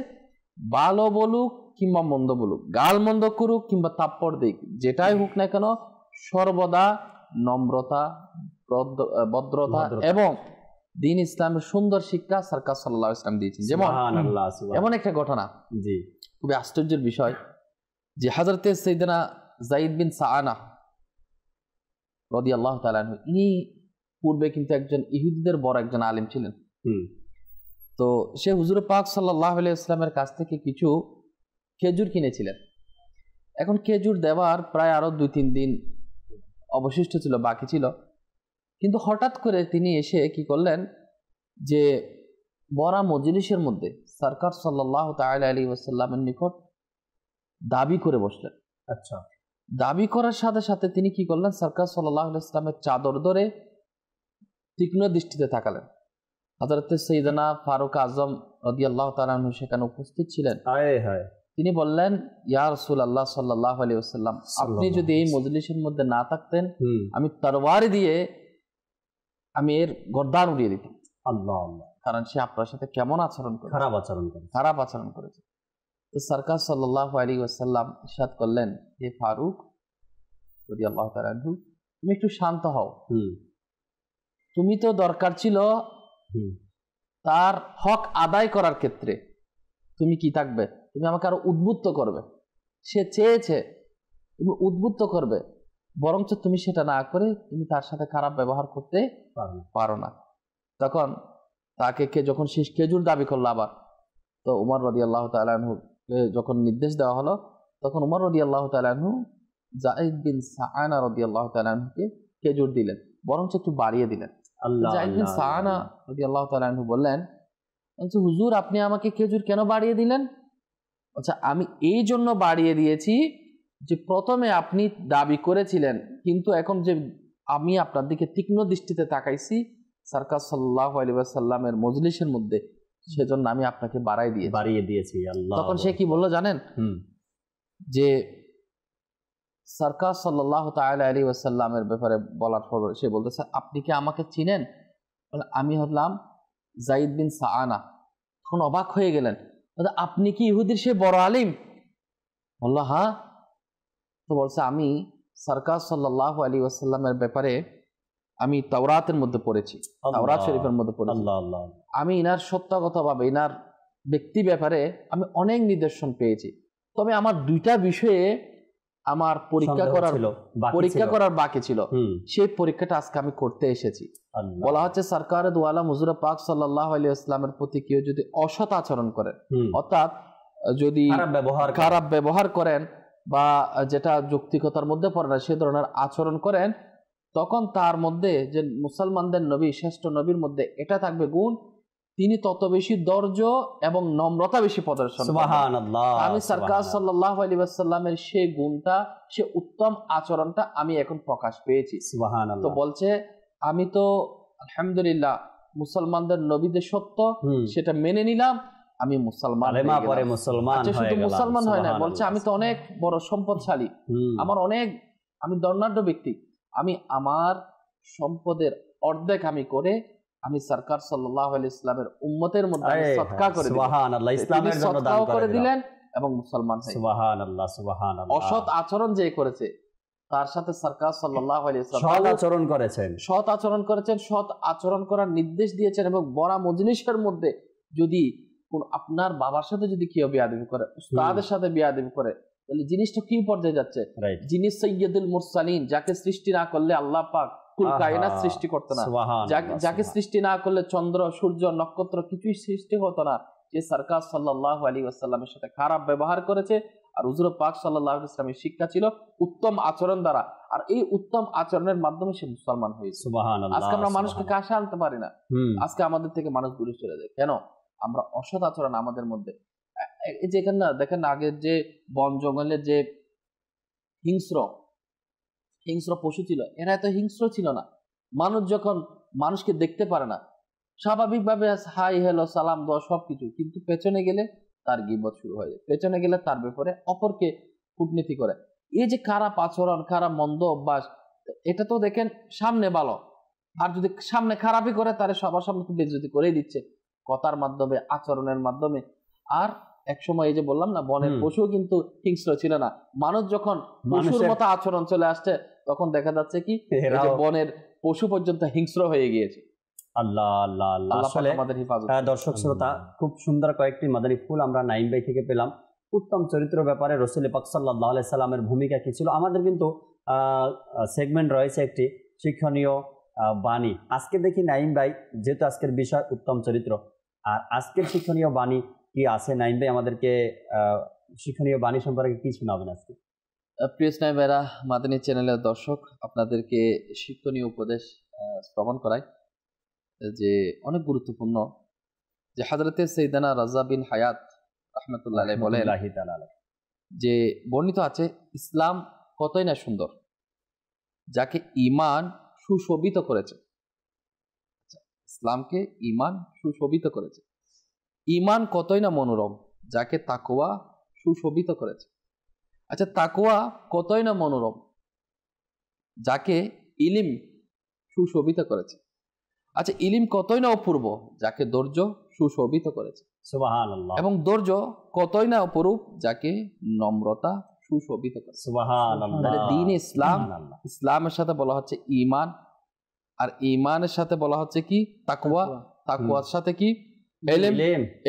ভালো বলুক কিংবা মন্দ বলুক, গাল মন্দ করুক কিংবা তাপ্পড় দিক, যেটাই হোক না কেন সর্বদা নম্রতা, ভদ্রতা এবং দ্বীন ইসলামের সুন্দর শিক্ষা সরকার সাল্লাল্লাহু আলাইহি ওয়াসাল্লাম দিয়েছেন। যেমন এমন একটা ঘটনা, জি, খুবই আশ্চর্যের বিষয় যে হযরতে সাইয়েদনা যায়েদ বিন সাআনা রাদিয়াল্লাহু তাআলা আনহু, ইনি পূর্বে কিন্তু একজন ইহুদিদের বড় একজন আলেম ছিলেন। তো সে হুজুর পাক সাল্লাল্লাহু আলাইহি ওয়াসাল্লামের কাছ থেকে কিছু খেজুর কিনেছিলেন। এখন খেজুর দেওয়ার প্রায় আরো 2-3 দিন অবশিষ্ট ছিল, বাকি ছিল। কিন্তু হঠাৎ করে তিনি এসে কি করলেন যে বড় মজলিসের মধ্যে সরকার সাল্লাল্লাহু তাআলা আলাইহি ওয়াসাল্লামের নিকট দাবি করে বসলেন। আচ্ছা, দাবি করার সাথে সাথে তিনি কি করলেন, সরকার সাল্লাল্লাহু আলাইহি ওয়াসাল্লামের চাদর ধরে তীক্ষ্ণ দৃষ্টিতে তাকালেন। হযরত সাইয়েদনা ফারুক আজম রাদিয়াল্লাহু তাআলা আনহু সেখানে উপস্থিত ছিলেন। তিনি বললেন, ইয়া রাসূলুল্লাহ সাল্লাল্লাহু আলাইহি ওয়াসাল্লাম, আপনি যদি এই মজলিসের মধ্যে না থাকতেন আমি তরবারি দিয়ে আমি এর গর্দান উড়িয়ে দিতাম। আল্লাহ আল্লাহ, কারণ সে আপনার সাথে কেমন আচরণ করে, খারাপ আচরণ করেছে। তো সরকার সাল্লাল্লাহু আলাইহি ওয়াসাল্লাম ইরশাদ করলেন, হে ফারুক রাদিয়াল্লাহু তাআলা আনহু, তুমি একটু শান্ত হও। তুমি তো দরকার ছিল তার হক আদায় করার ক্ষেত্রে তুমি কি থাকবে, তুমি আমাকে আরো উদ্বুদ্ধ করবে। সে চেয়েছে তুমি উদ্বুদ্ধ করবে, বরঞ্চ তুমি সেটা না করে তুমি তার সাথে খারাপ ব্যবহার করতে পারো না। তখন তাকে যখন শেষ খেজুর দাবি করলো আবার, তো উমর রাদিয়াল্লাহু তাআলা আনহু যখন নির্দেশ দেওয়া হলো, তখন উমর রাদিয়াল্লাহু তাআলা আনহু যায়েদ বিন সাআনা রাদিয়াল্লাহু তাআলা আনহুকে খেজুর দিলেন, বরঞ্চ একটু বাড়িয়ে দিলেন। যায়েদ বিন সাআনা রাদিয়াল্লাহু তাআলা আনহু বললেন, হুজুর আপনি আমাকে খেজুর কেন বাড়িয়ে দিলেন? আচ্ছা, আমি এই জন্য বাড়িয়ে দিয়েছি যে প্রথমে আপনি দাবি করেছিলেন, কিন্তু এখন যে আমি আপনার দিকে তীক্ষ্ণ দৃষ্টিতে তাকাইছি সরকার সাল্লাল্লাহু আলাইহি ওয়াসাল্লামের মজলিসের মধ্যে, সেজন্য আমি আপনাকে বাড়িয়ে দিয়েছি। তখন সে কি বললো জানেন, যে সরকার সাল্লাল্লাহু তাআলা আলাইহি ওয়াসাল্লামের ব্যাপারে বলার পর সে বলতেছে, আপনি কি আমাকে চিনেন? আমি হলাম যায়েদ বিন সাআনা। তখন অবাক হয়ে গেলেন, আপনি কি ইহুদির সে বড় আলিম? বলল হ্যাঁ। তো বলছে, আমি সরকার সাল্লাল্লাহু আলাইহি ওয়াসাল্লামের ব্যাপারে আমি তাওরাতের মধ্যে পড়েছি, তাওরাত শরীফের মধ্যে পড়েছি। আমি ইনার সত্যগতভাবে ইনার ব্যক্তি ব্যাপারে আমি অনেক নিদর্শন পেয়েছি, তবে আমার 2টা বিষয়ে আমার পরীক্ষা করার বাকি ছিল। সেই পরীক্ষাটা আজকে আমি করতে এসেছি। বলা হচ্ছে সরকার দু আলম হুজুর পাক সাল্লাল্লাহু আলাইহি ওয়াসাল্লামের প্রতি কেউ যদি অসৎ আচরণ করেন, অর্থাৎ যদি খারাপ ব্যবহার করেন বা যেটা যৌক্তিকতার মধ্যে পড়ে না সে ধরনের আচরণ করেন, তখন তার মধ্যে যে মুসলমানদের নবী শ্রেষ্ঠ নবীর মধ্যে এটা থাকবে গুণ, তিনি তত বেশি ধৈর্য এবং নম্রতা বেশি প্রদর্শন করেন। আমি সরকার সাল্লাল্লাহু আলাইহি ওয়াসাল্লামের সেই গুণটা, সে উত্তম আচরণটা আমি এখন প্রকাশ পেয়েছি। তো বলছে, আমি তো আলহামদুলিল্লাহ মুসলমানদের নবীদের সত্য সেটা মেনে নিলাম, আমি মুসলমান। শুধু মুসলমান হয় না, বলছে আমি তো অনেক বড় সম্পদশালী, আমি ধনাঢ্য ব্যক্তি, আমি আমার সম্পদের অর্ধেক আমি করে আমি সরকার সাল্লাল্লাহু আলাইহি ওয়াসাল্লামের উম্মতের মধ্যে সদকা করে দিলাম। সুবহানাল্লাহ, ইসলামের জন্য দান করে দিলেন এবং মুসলমান হয়ে সুবহানাল্লাহ সুবহানাল্লাহ। অসৎ আচরণ যে করেছে তার সাথে সরকার সাল্লাল্লাহু আলাইহি ওয়াসাল্লাম সৎ আচরণ করেছেন, সৎ আচরণ করার নির্দেশ দিয়েছেন। এবং বড় মজলিসের মধ্যে যদি আপনার বাবার সাথে যদি কেউ বেয়াদবি করে, উস্তাদের সাথে বেয়াদবি করে, তাহলে জিনিসটা কি পর্যায়ে যাচ্ছে? যিনি সাইয়্যিদুল মুরসালিন, যাকে সৃষ্টি না করলে আল্লাহ পাক কুল কায়নাত সৃষ্টি করতো না, যাকে সৃষ্টি না করলে চন্দ্র সূর্য নক্ষত্র কিছুই সৃষ্টি হতো না, যে সরকার সাল্লাল্লাহু আলাইহি ওয়াসাল্লামের সাথে খারাপ ব্যবহার করেছে। আর হুজুর পাক সাল্লাল্লাহু আলাইহি ওয়াসাল্লামের শিক্ষা ছিল উত্তম আচরণ দ্বারা, আর এই উত্তম আচরণের মাধ্যমে সে মুসলমান হয়েছে। সুবহানাল্লাহ। আজকে আমরা মানুষকে কাছে আনতে পারি না, আজকে আমাদের থেকে মানুষ দূরে চলে যায়। কেন? আমরা অসৎ আচরণ আমাদের মধ্যে। যেখানে না দেখেন, আগের যে বন জঙ্গলের যে হিংস্র পশু ছিল, এরা এত হিংস্র ছিল না। মানুষ যখন মানুষকে দেখতে পারে না, স্বাভাবিকভাবে হাই হ্যালো সালাম দেওয়া সবকিছু, কিন্তু পেছনে গেলে তার গীবত শুরু হয়ে যায়, পেছনে গেলে তার ব্যাপারে অপরকে কূটনীতি করে। এই যে খারাপ আচরণ, খারাপ মন্দ অভ্যাস, এটা তো দেখেন সামনে ভালো, আর যদি সামনে খারাপই করে তাহলে সবার সামনে তো বেইজ্জতি করেই দিচ্ছে, কথার মাধ্যমে, আচরণের মাধ্যমে। আর এক সময় এই যে বললাম না, বনের পশু কিন্তু হিংস্র ছিল না। মানুষ যখন পশুর মতো আচরণ চলে আসছে, তখন দেখা যাচ্ছে কি বনের পশু পর্যন্ত হিংস্র হয়ে গিয়েছে। আল্লাহ আল্লাহ আল্লাহ। আসলে আমাদের হিফাজত। দর্শক শ্রোতা, খুব সুন্দর কয়েকটি মাদানী ফুল আমরা নাইম ভাই থেকে পেলাম। উত্তম চরিত্র ব্যাপারে রাসূল পাক সাল্লাল্লাহু আলাইহি সাল্লামের ভূমিকা কি ছিল। আমাদের কিন্তু সেগমেন্ট রয়েছে একটি শিক্ষণীয় বাণী। আজকে দেখি নাইম ভাই, যেহেতু আজকের বিষয় উত্তম চরিত্র, আর আজকের শিক্ষণীয় বাণী কি আছে, নাইম ভাই আমাদেরকে শিক্ষণীয় বাণী সম্পর্কে কি শোনাবেন আজকে? প্রিয় স্নাই ভাইরা, মাদানী চ্যানেলের দর্শক, আপনাদেরকে শিক্ষণীয় উপদেশ শ্রবণ করাই যে অনেক গুরুত্বপূর্ণ, যে হযরতে সাইয়েদানা রাজা বিন হায়াত রাহমাতুল্লাহ আলাইহি বলেন যে বর্ণিত আছে, ইসলাম কতই না সুন্দর যাকে ঈমান সুশোভিত করেছে। ইসলামকে ঈমান সুশোভিত করেছে। ঈমান কতই না মনোরম যাকে তাকওয়া সুশোভিত করেছে। আচ্ছা, তাকওয়া কতই না মনোরম যাকে ইলম সুশোভিত করেছে। আচ্ছা, ইলম কতই না অপূর্ব যাকে ধৈর্য সুশোভিত করেছে। সুবহানাল্লাহ। এবং ধৈর্য কতই না অপরূপ যাকে নম্রতা সুশোভিত করেছে। সুবহানাল্লাহ। দ্বীন ইসলাম, ইসলামের সাথে বলা হচ্ছে ঈমান, আর ঈমানের সাথে বলা হচ্ছে কি তাকওয়া, তাকওয়ার সাথে কি ইলম,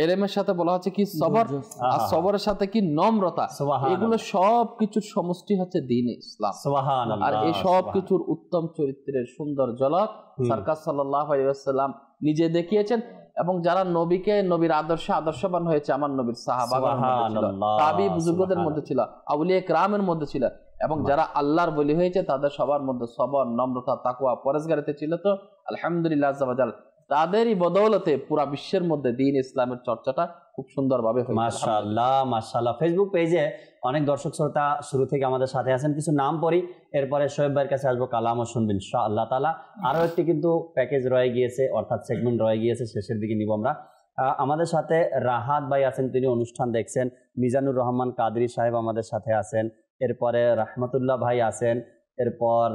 ইলমের সাথে বলা হচ্ছে কি সবর, আর সবরের সাথে কি নম্রতা। এগুলো সব কিছুর সমষ্টি হচ্ছে দ্বীন ইসলাম। সুবহানাল্লাহ। আর এই সব কিছুর উত্তম চরিত্রের সুন্দর ঝলক সরকার সাল্লাল্লাহু আলাইহি ওয়াসাল্লাম নিজে দেখিয়েছেন। এবং যারা নবীকে, নবীর আদর্শে আদর্শবান হয়েছে, আমার নবীর সাহাবাগণের মধ্যে ছিল, তাবি বুজুর্গদের মধ্যে ছিল, আউলিয়া কিরামের মধ্যে ছিল, এবং যারা আল্লাহর বলি হয়েছে তাদের সবার মধ্যে সবর, নম্রতা, তাকওয়া, পরেজগারিতা ছিল। তো আলহামদুলিল্লাহ আজ্জা ওয়া জাল, তাদেরই বদৌলতে পুরা বিশ্বের মধ্যে দ্বীন ইসলামের চর্চাটা খুব সুন্দরভাবে হয়েছে। মাশাআল্লাহ মাশাআল্লাহ। ফেসবুক পেজে অনেক দর্শক শ্রোতা শুরু থেকে আমাদের সাথে আছেন। কিছু নাম পড়ি, এরপরে শোয়েব ভাইয়ের কাছে আসবো, কালামও শুনবেন ইনশাআল্লাহ তাআলা। আরও একটি কিন্তু প্যাকেজ রয়ে গিয়েছে, অর্থাৎ সেগমেন্ট রয়ে গিয়েছে, শেষের দিকে নিব আমরা। আমাদের সাথে রাহাত ভাই আছেন, তিনি অনুষ্ঠান দেখছেন। মিজানুর রহমান কাদরি সাহেব আমাদের সাথে আছেন। এরপরে রাহমাতুল্লাহ ভাই আছেন। এরপর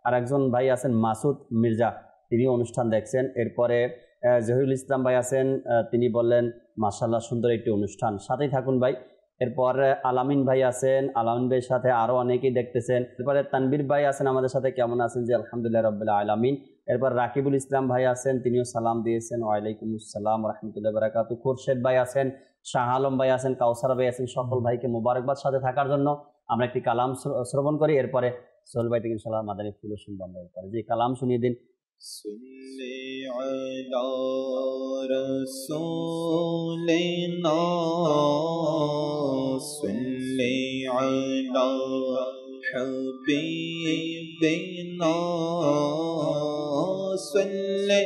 আরেকজন ভাই আছেন মাসুদ মির্জা, তিনি অনুষ্ঠান দেখছেন। এরপরে জহিরুল ইসলাম ভাই আছেন, তিনি বললেন মাশাআল্লাহ সুন্দর একটি অনুষ্ঠান, সাথেই থাকুন ভাই। এরপর আলামিন ভাই আছেন, আলামিন ভাইয়ের সাথে আরও অনেকেই দেখতেছেন। এরপরে তানবীর ভাই আছেন আমাদের সাথে, কেমন আছেন? যে আলহামদুলিল্লাহ রাব্বিল আলামিন। এরপর রাকিবুল ইসলাম ভাই আছেন, তিনিও সালাম দিয়েছেন, ওয়ালাইকুম আসসালাম রাহমাতুল্লাহি ওয়া বারাকাতুহু। খোরশেদ ভাই আছেন, শাহ আলম ভাই আছেন, কাউসার ভাই আছেন। সকল ভাইকে মোবারকবাদ সাথে থাকার জন্য। আমরা একটি কালাম শ্রবণ করি, এরপরে সোহেল ভাই থেকে ইনশাআল্লাহ মাদানী ফুল শুনবো আমরা। এরপরে যে কালাম শুনিয়ে দিন। صلی علی رسولنا صلی علی حبیبنا صلی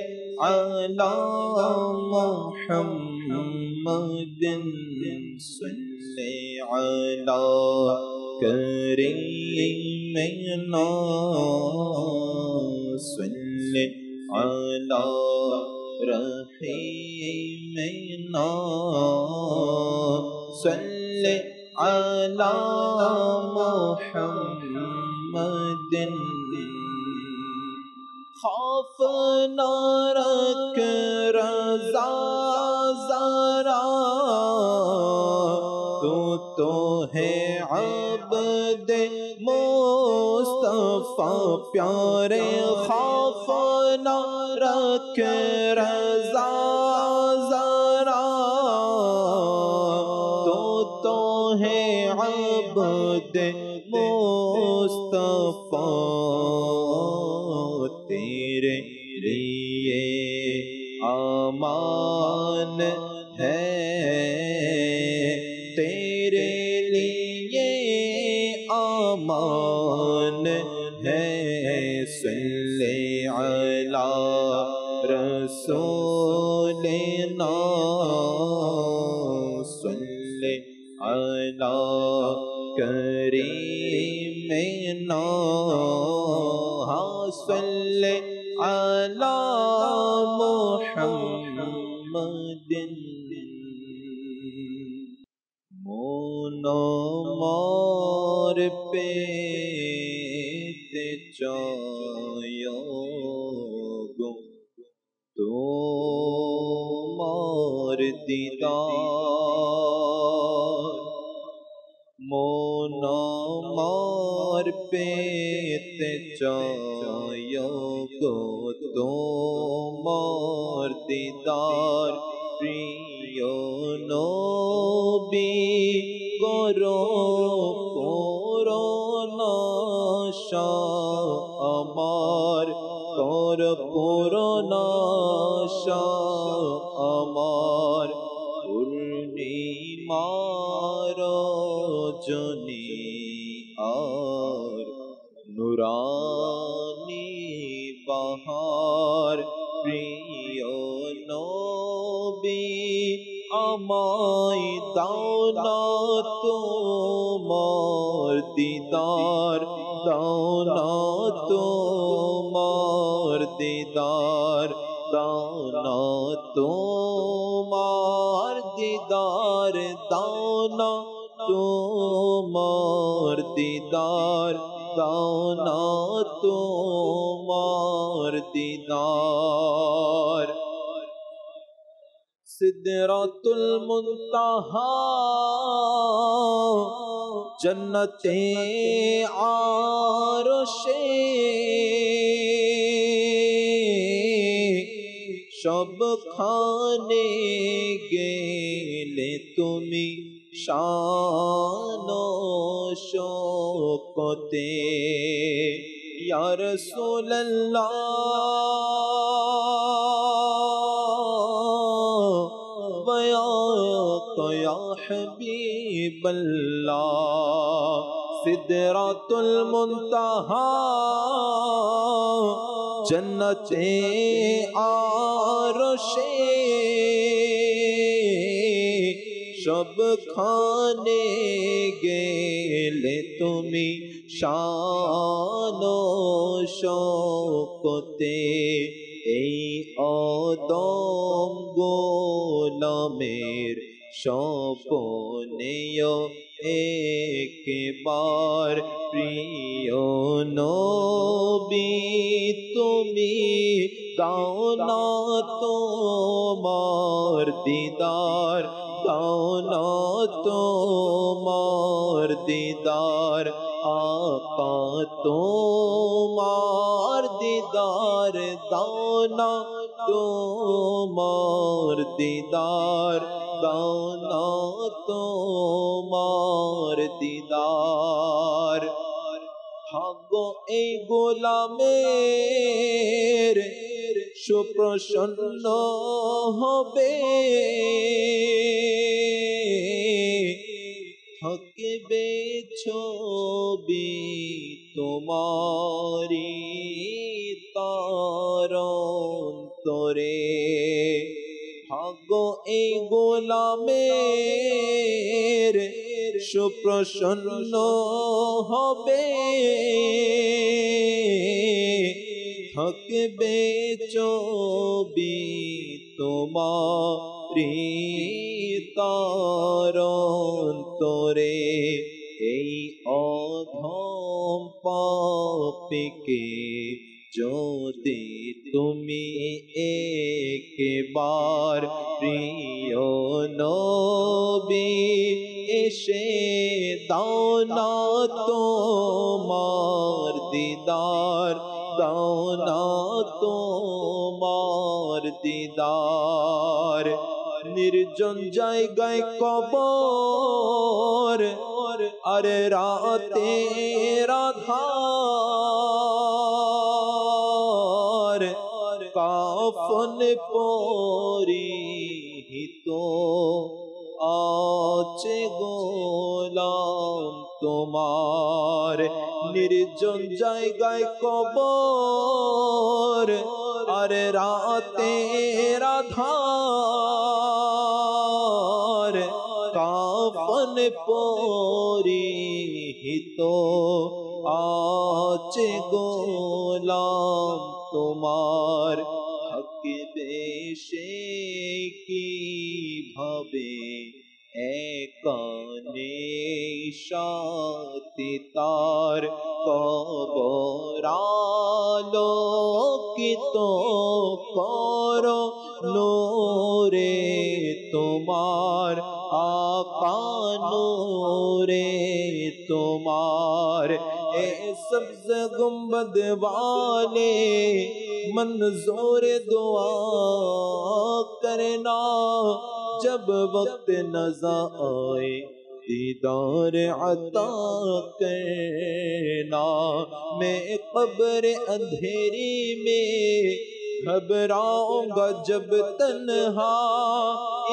علی محمد صلی علی کریمنا صلی علی رحیمنا صلی علی محمد خوف نہ رکھ رضا ذرا تو ہے عبد مصطفیٰ پیارے خوف نہ رکھ رضا ذرا تو ہے عبد مصطفیٰ تیرے لیے امان ہے تیرے لیے امان ہے صلی علی رسولنا صلی علی کریمنا صلی علی محمد مون مار پیتے چایا گو تو مار دیدار مون مار پہ পেতে চাই গো তোমার দিদার প্রিয় নবী করো করুণাশা আমার কর করুণাশা আমার পূর্ণিমার রজনী আর নুরানি বাহার প্রিয় নবী আমায় দাও না তোমার দিদার দাও না তোমার দিদার দাও না তোমার দিদার দাও না তোমার দিদার দাও না তোমার দিদার সিদরাতুল মুনতাহা জন্নতে আরশে সবখানে গেলে তুমি শান শোকতে ইয়া রাসূলুল্লাহ या हबीब अल्लाह सिदरातुल मुंतहा जन्नते आरशे सब खाने गेले तुमी शान शौकते এই অদম গোলামের স্বপনেও একবার প্রিয় নবী তুমি দাও না তোমার দিদার দাও না তোমার দিদার আপা তোমার দিদার দাও না তোমার দিদার দাও না তোমার দিদার ভাগ্য এই গোলামের সুপ্রসন্ন হবে থাকবে ছবি তোমারি তার অন্তরে ভাগ্য এই গোলামের সুপ্রসন্ন হবে থাকবে ছবি তোমারি তার অন্তরে এই অধম পাপীকে যদি তুমি একবার প্রিয় নবী এসে দাও না তোমার দিদার দাও না তোমার দিদার নির্জন জায়গায় কবর আরে রাতে আধার কাফন পরিহিত আছে গোলাম তোমার নির্জন জায়গায় কবর আরে রাতে আধার কাফন পরিহিত আছে গোলাম তোমার থাকবে সে কিভাবে একানে সাথী তার কবরালোকিত কর নোরে তোমার আকা নোরে তোমার ए सब्ज गुंबद वाले मंजूर दुआ करना, जब वक्त नज़ा आए दीदार अता करना। मैं कब्र अंधेरी में घबराऊंगा जब तन्हा,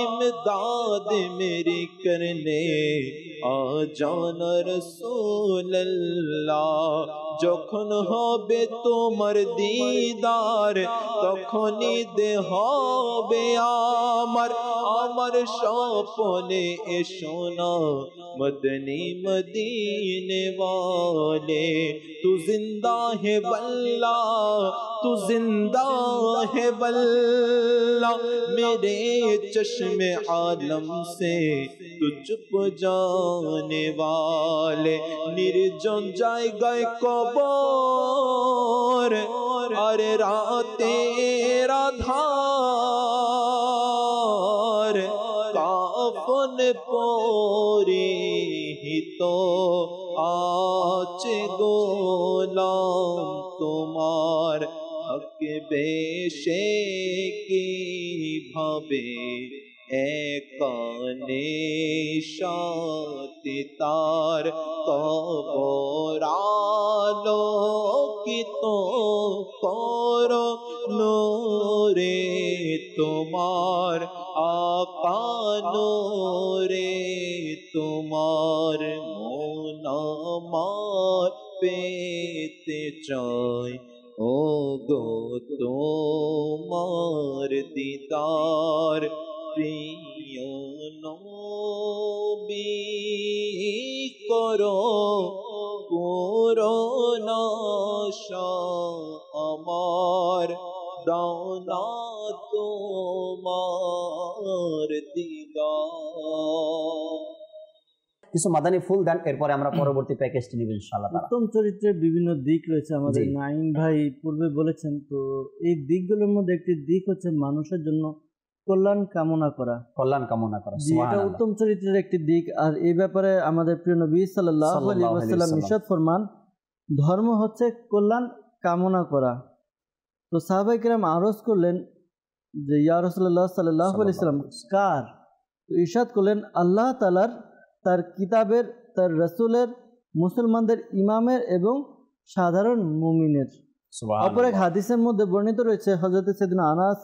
इमदाद मेरी करने आ जाना रसूल अल्लाह। যখন হবে তোমার দিদার তখনই হবে আমার, আমার স্বপ্নে এসো না মদনী মদিনে वाले। तू जिंदा है बल्ला, तू जिंदा है बल्ला, मेरे चश्मे आलम से तू चुप जाने वाले। निर्जन जाएगा कबर अरे राते राधार, काफन पोरी ही तो आचे गोलाम तुम्हार, हक बेशे की भावे काने शाति तार। कबरालो की तो करो नूरे तुम्हार, आका नूरे तुम्हार। मोना मार पेते चाय ओ गो तुम्हार दीदार, प्रिय नबी करो कोरोना আমার দাওনা তোমার দিদার। কিছু মাদানী ফুল দেন, এরপরে আমরা পরবর্তী প্যাকেজটি নিব ইনশাআল্লাহ। উত্তম চরিত্রের বিভিন্ন দিক রয়েছে, আমাদের নাইম ভাই পূর্বে বলেছেন। তো এই দিকগুলোর মধ্যে একটি দিক হচ্ছে মানুষের জন্য কল্যাণ কামনা করা, কল্যাণ কামনা করা, এটা উত্তম চরিত্রের একটি দিক। আর এই ব্যাপারে আমাদের প্রিয় নবী সাল্লাল্লাহু আলাইহি ওয়াসাল্লাম ইরশাদ ফরমান, ধর্ম হচ্ছে কল্যাণ কামনা করা। তো সাহাবায়ে কেরাম আরজ করলেন যে ইয়া রাসূলুল্লাহ সাল্লাল্লাহু আলাইহি ওয়াসাল্লাম কার? তো ইরশাদ করলেন আল্লাহ তাআলার, তার কিতাবের, তার রাসূলের, মুসলমানদের ইমামের এবং সাধারণ মুমিনের। অপর এক হাদিসের মধ্যে বর্ণিত রয়েছে, হযরত সাইয়েদনা আনাস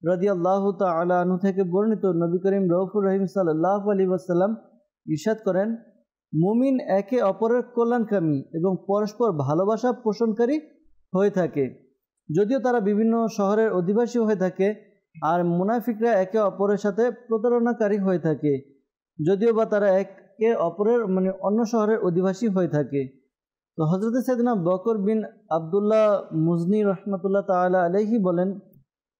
রাদিয়াল্লাহু তাআলা আনহু থেকে বর্ণিত, নবী করিম রউফুর রহিম সাল্লাল্লাহু আলাইহি ওয়াসাল্লাম ইরশাদ করেন, মুমিন একে অপরের কল্যাণকামী এবং পরস্পর ভালোবাসা পোষণকারী হয়ে থাকে, যদিও তারা বিভিন্ন শহরের অধিবাসী হয়ে থাকে। আর মুনাফিকরা একে অপরের সাথে প্রতারণাকারী হয়ে থাকে, যদিও বা তারা একে অপরের অন্য শহরের অধিবাসী হয়ে থাকে। তো হযরত সাইয়েদনা বকর বিন আব্দুল্লাহ মুজনি রাহমাতুল্লাহ তাআলা আলাইহি বলেন,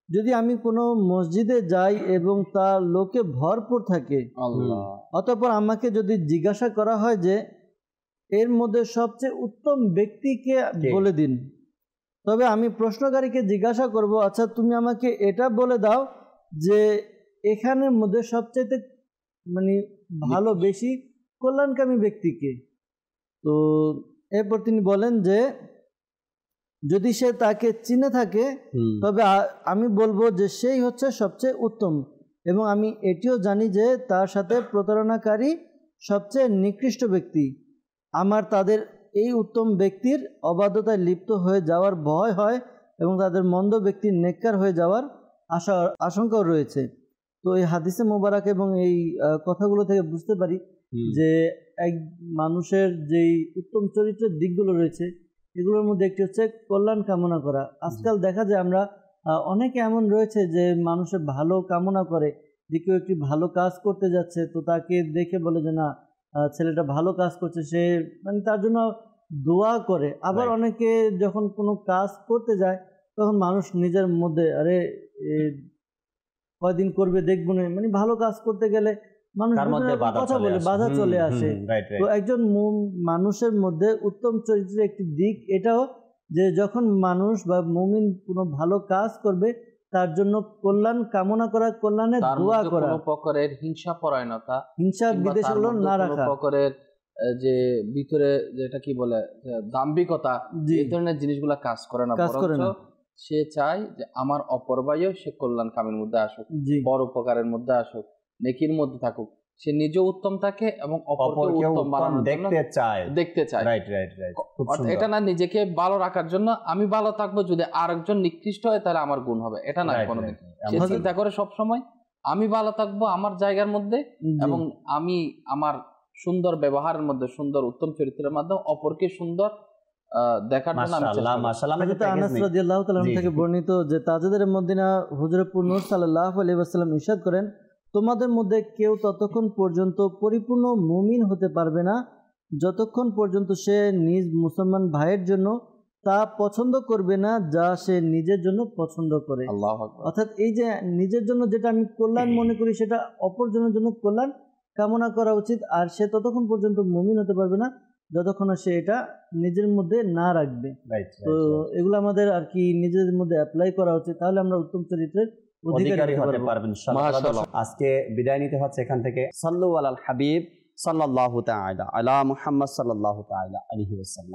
যদি আমি কোনো মসজিদে যাই এবং তা লোকে ভরপুর থাকে, অতঃপর আমাকে যদি জিজ্ঞাসা করা হয় যে এর মধ্যে সবচেয়ে উত্তম ব্যক্তিকে বলে দিন, তবে আমি প্রশ্নকারীকে জিজ্ঞাসা করব, আচ্ছা তুমি আমাকে এটা বলে দাও যে এখানের মধ্যে সবচেয়ে ভালো বেশি কল্যাণকামী ব্যক্তিকে। তো এরপর তিনি বলেন যে যদি সে তাকে চিনে থাকে তবে আমি বলবো যে সেই হচ্ছে সবচেয়ে উত্তম, এবং আমি এটিও জানি যে তার সাথে প্রতারণাকারী সবচেয়ে নিকৃষ্ট ব্যক্তি। আমার তাদের এই উত্তম ব্যক্তির অবাধ্যতায় লিপ্ত হয়ে যাওয়ার ভয় হয় এবং তাদের মন্দ ব্যক্তির নেককার হয়ে যাওয়ার আশঙ্কাও রয়েছে। তো এই হাদিসে মোবারক এবং এই কথাগুলো থেকে বুঝতে পারি যে এক মানুষের যেই উত্তম চরিত্রের দিকগুলো রয়েছে এগুলোর মধ্যে একটি হচ্ছে কল্যাণ কামনা করা। আজকাল দেখা যায় আমরা অনেকে এমন রয়েছে যে মানুষের ভালো কামনা করে, যে কেউ একটি ভালো কাজ করতে যাচ্ছে তো তাকে দেখে বলে যে না ছেলেটা ভালো কাজ করছে, সে তার জন্য দোয়া করে। আবার অনেকে যখন কোনো কাজ করতে যায় তখন মানুষ নিজের মধ্যে আরে কয়দিন করবে দেখবো না, ভালো কাজ করতে গেলে মানুষ কথা বলে বাধা চলে আসে। তো একজন মানুষের মধ্যে উত্তম চরিত্রের একটি দিক এটাও যে যখন মানুষ বা মুমিন কোনো ভালো কাজ করবে তার জন্য কল্যাণ কামনা করা, কল্যাণের দোয়া করা, কোনো প্রকারের হিংসা পরায়ণতা, হিংসা বিদ্বেষগুলো না রাখা, প্রকারের যে ভিতরে যেটা কি বলে দাম্ভিকতা, এই ধরনের জিনিসগুলা কাজ করে না, সে চায় যে আমার অপর ভাইও সে কল্যাণ কামের মধ্যে আসুক, বড় উপকারের মধ্যে আসুক, নেকির মধ্যে থাকুক, সে নিজে উত্তম থাকে এবং অপরকে উত্তম বানানোর জন্য দেখতে চায়। এটা না নিজেকে ভালো রাখার জন্য আমি ভালো থাকবো, যদি আরেকজন নিকৃষ্ট হয় তাহলে আমার গুণ হবে, এটা না কোনোদিন। সে চিন্তা করে সব সময় আমি ভালো থাকবো আমার জায়গার মধ্যে, এবং আমি আমার সুন্দর ব্যবহারের মধ্যে, সুন্দর উত্তম চরিত্রের মাধ্যমে অপরকে সুন্দর দেখার জন্য আমি চেষ্টা করি। মাশাআল্লাহ। আনাস রাদিয়াল্লাহু তাআলা থেকে বর্ণিত যে তাজেদের মদিনা হুজুরে নূর সাল্লাল্লাহু আলাইহি ওয়াসাল্লাম ইরশাদ করেন, তোমাদের মধ্যে কেউ ততক্ষণ পর্যন্ত পরিপূর্ণ মুমিন হতে পারবে না যতক্ষণ পর্যন্ত সে নিজ মুসলমান ভাইয়ের জন্য তা পছন্দ করবে না যা সে নিজের জন্য পছন্দ করে। অর্থাৎ এই যে নিজের জন্য যেটা আমি কল্যাণ মনে করি সেটা অপরজনের জন্য কল্যাণ কামনা করা উচিত, আর সে ততক্ষণ পর্যন্ত মুমিন হতে পারবে না যতক্ষণ সে এটা নিজের মধ্যে না রাখবে। তো এগুলো আমাদের আর কি নিজেদের মধ্যে অ্যাপ্লাই করা উচিত, তাহলে আমরা উত্তম চরিত্রের অধিকারী হতে পারবেন। আজকে বিদায় নিতে হচ্ছে এখান থেকে। সাল্লু আলাল হাবিব সাল্লাল্লাহু তাআলা আলা মুহাম্মদ সাল্লাল্লাহু তাআলা আলাইহি ওয়াসাল্লাম।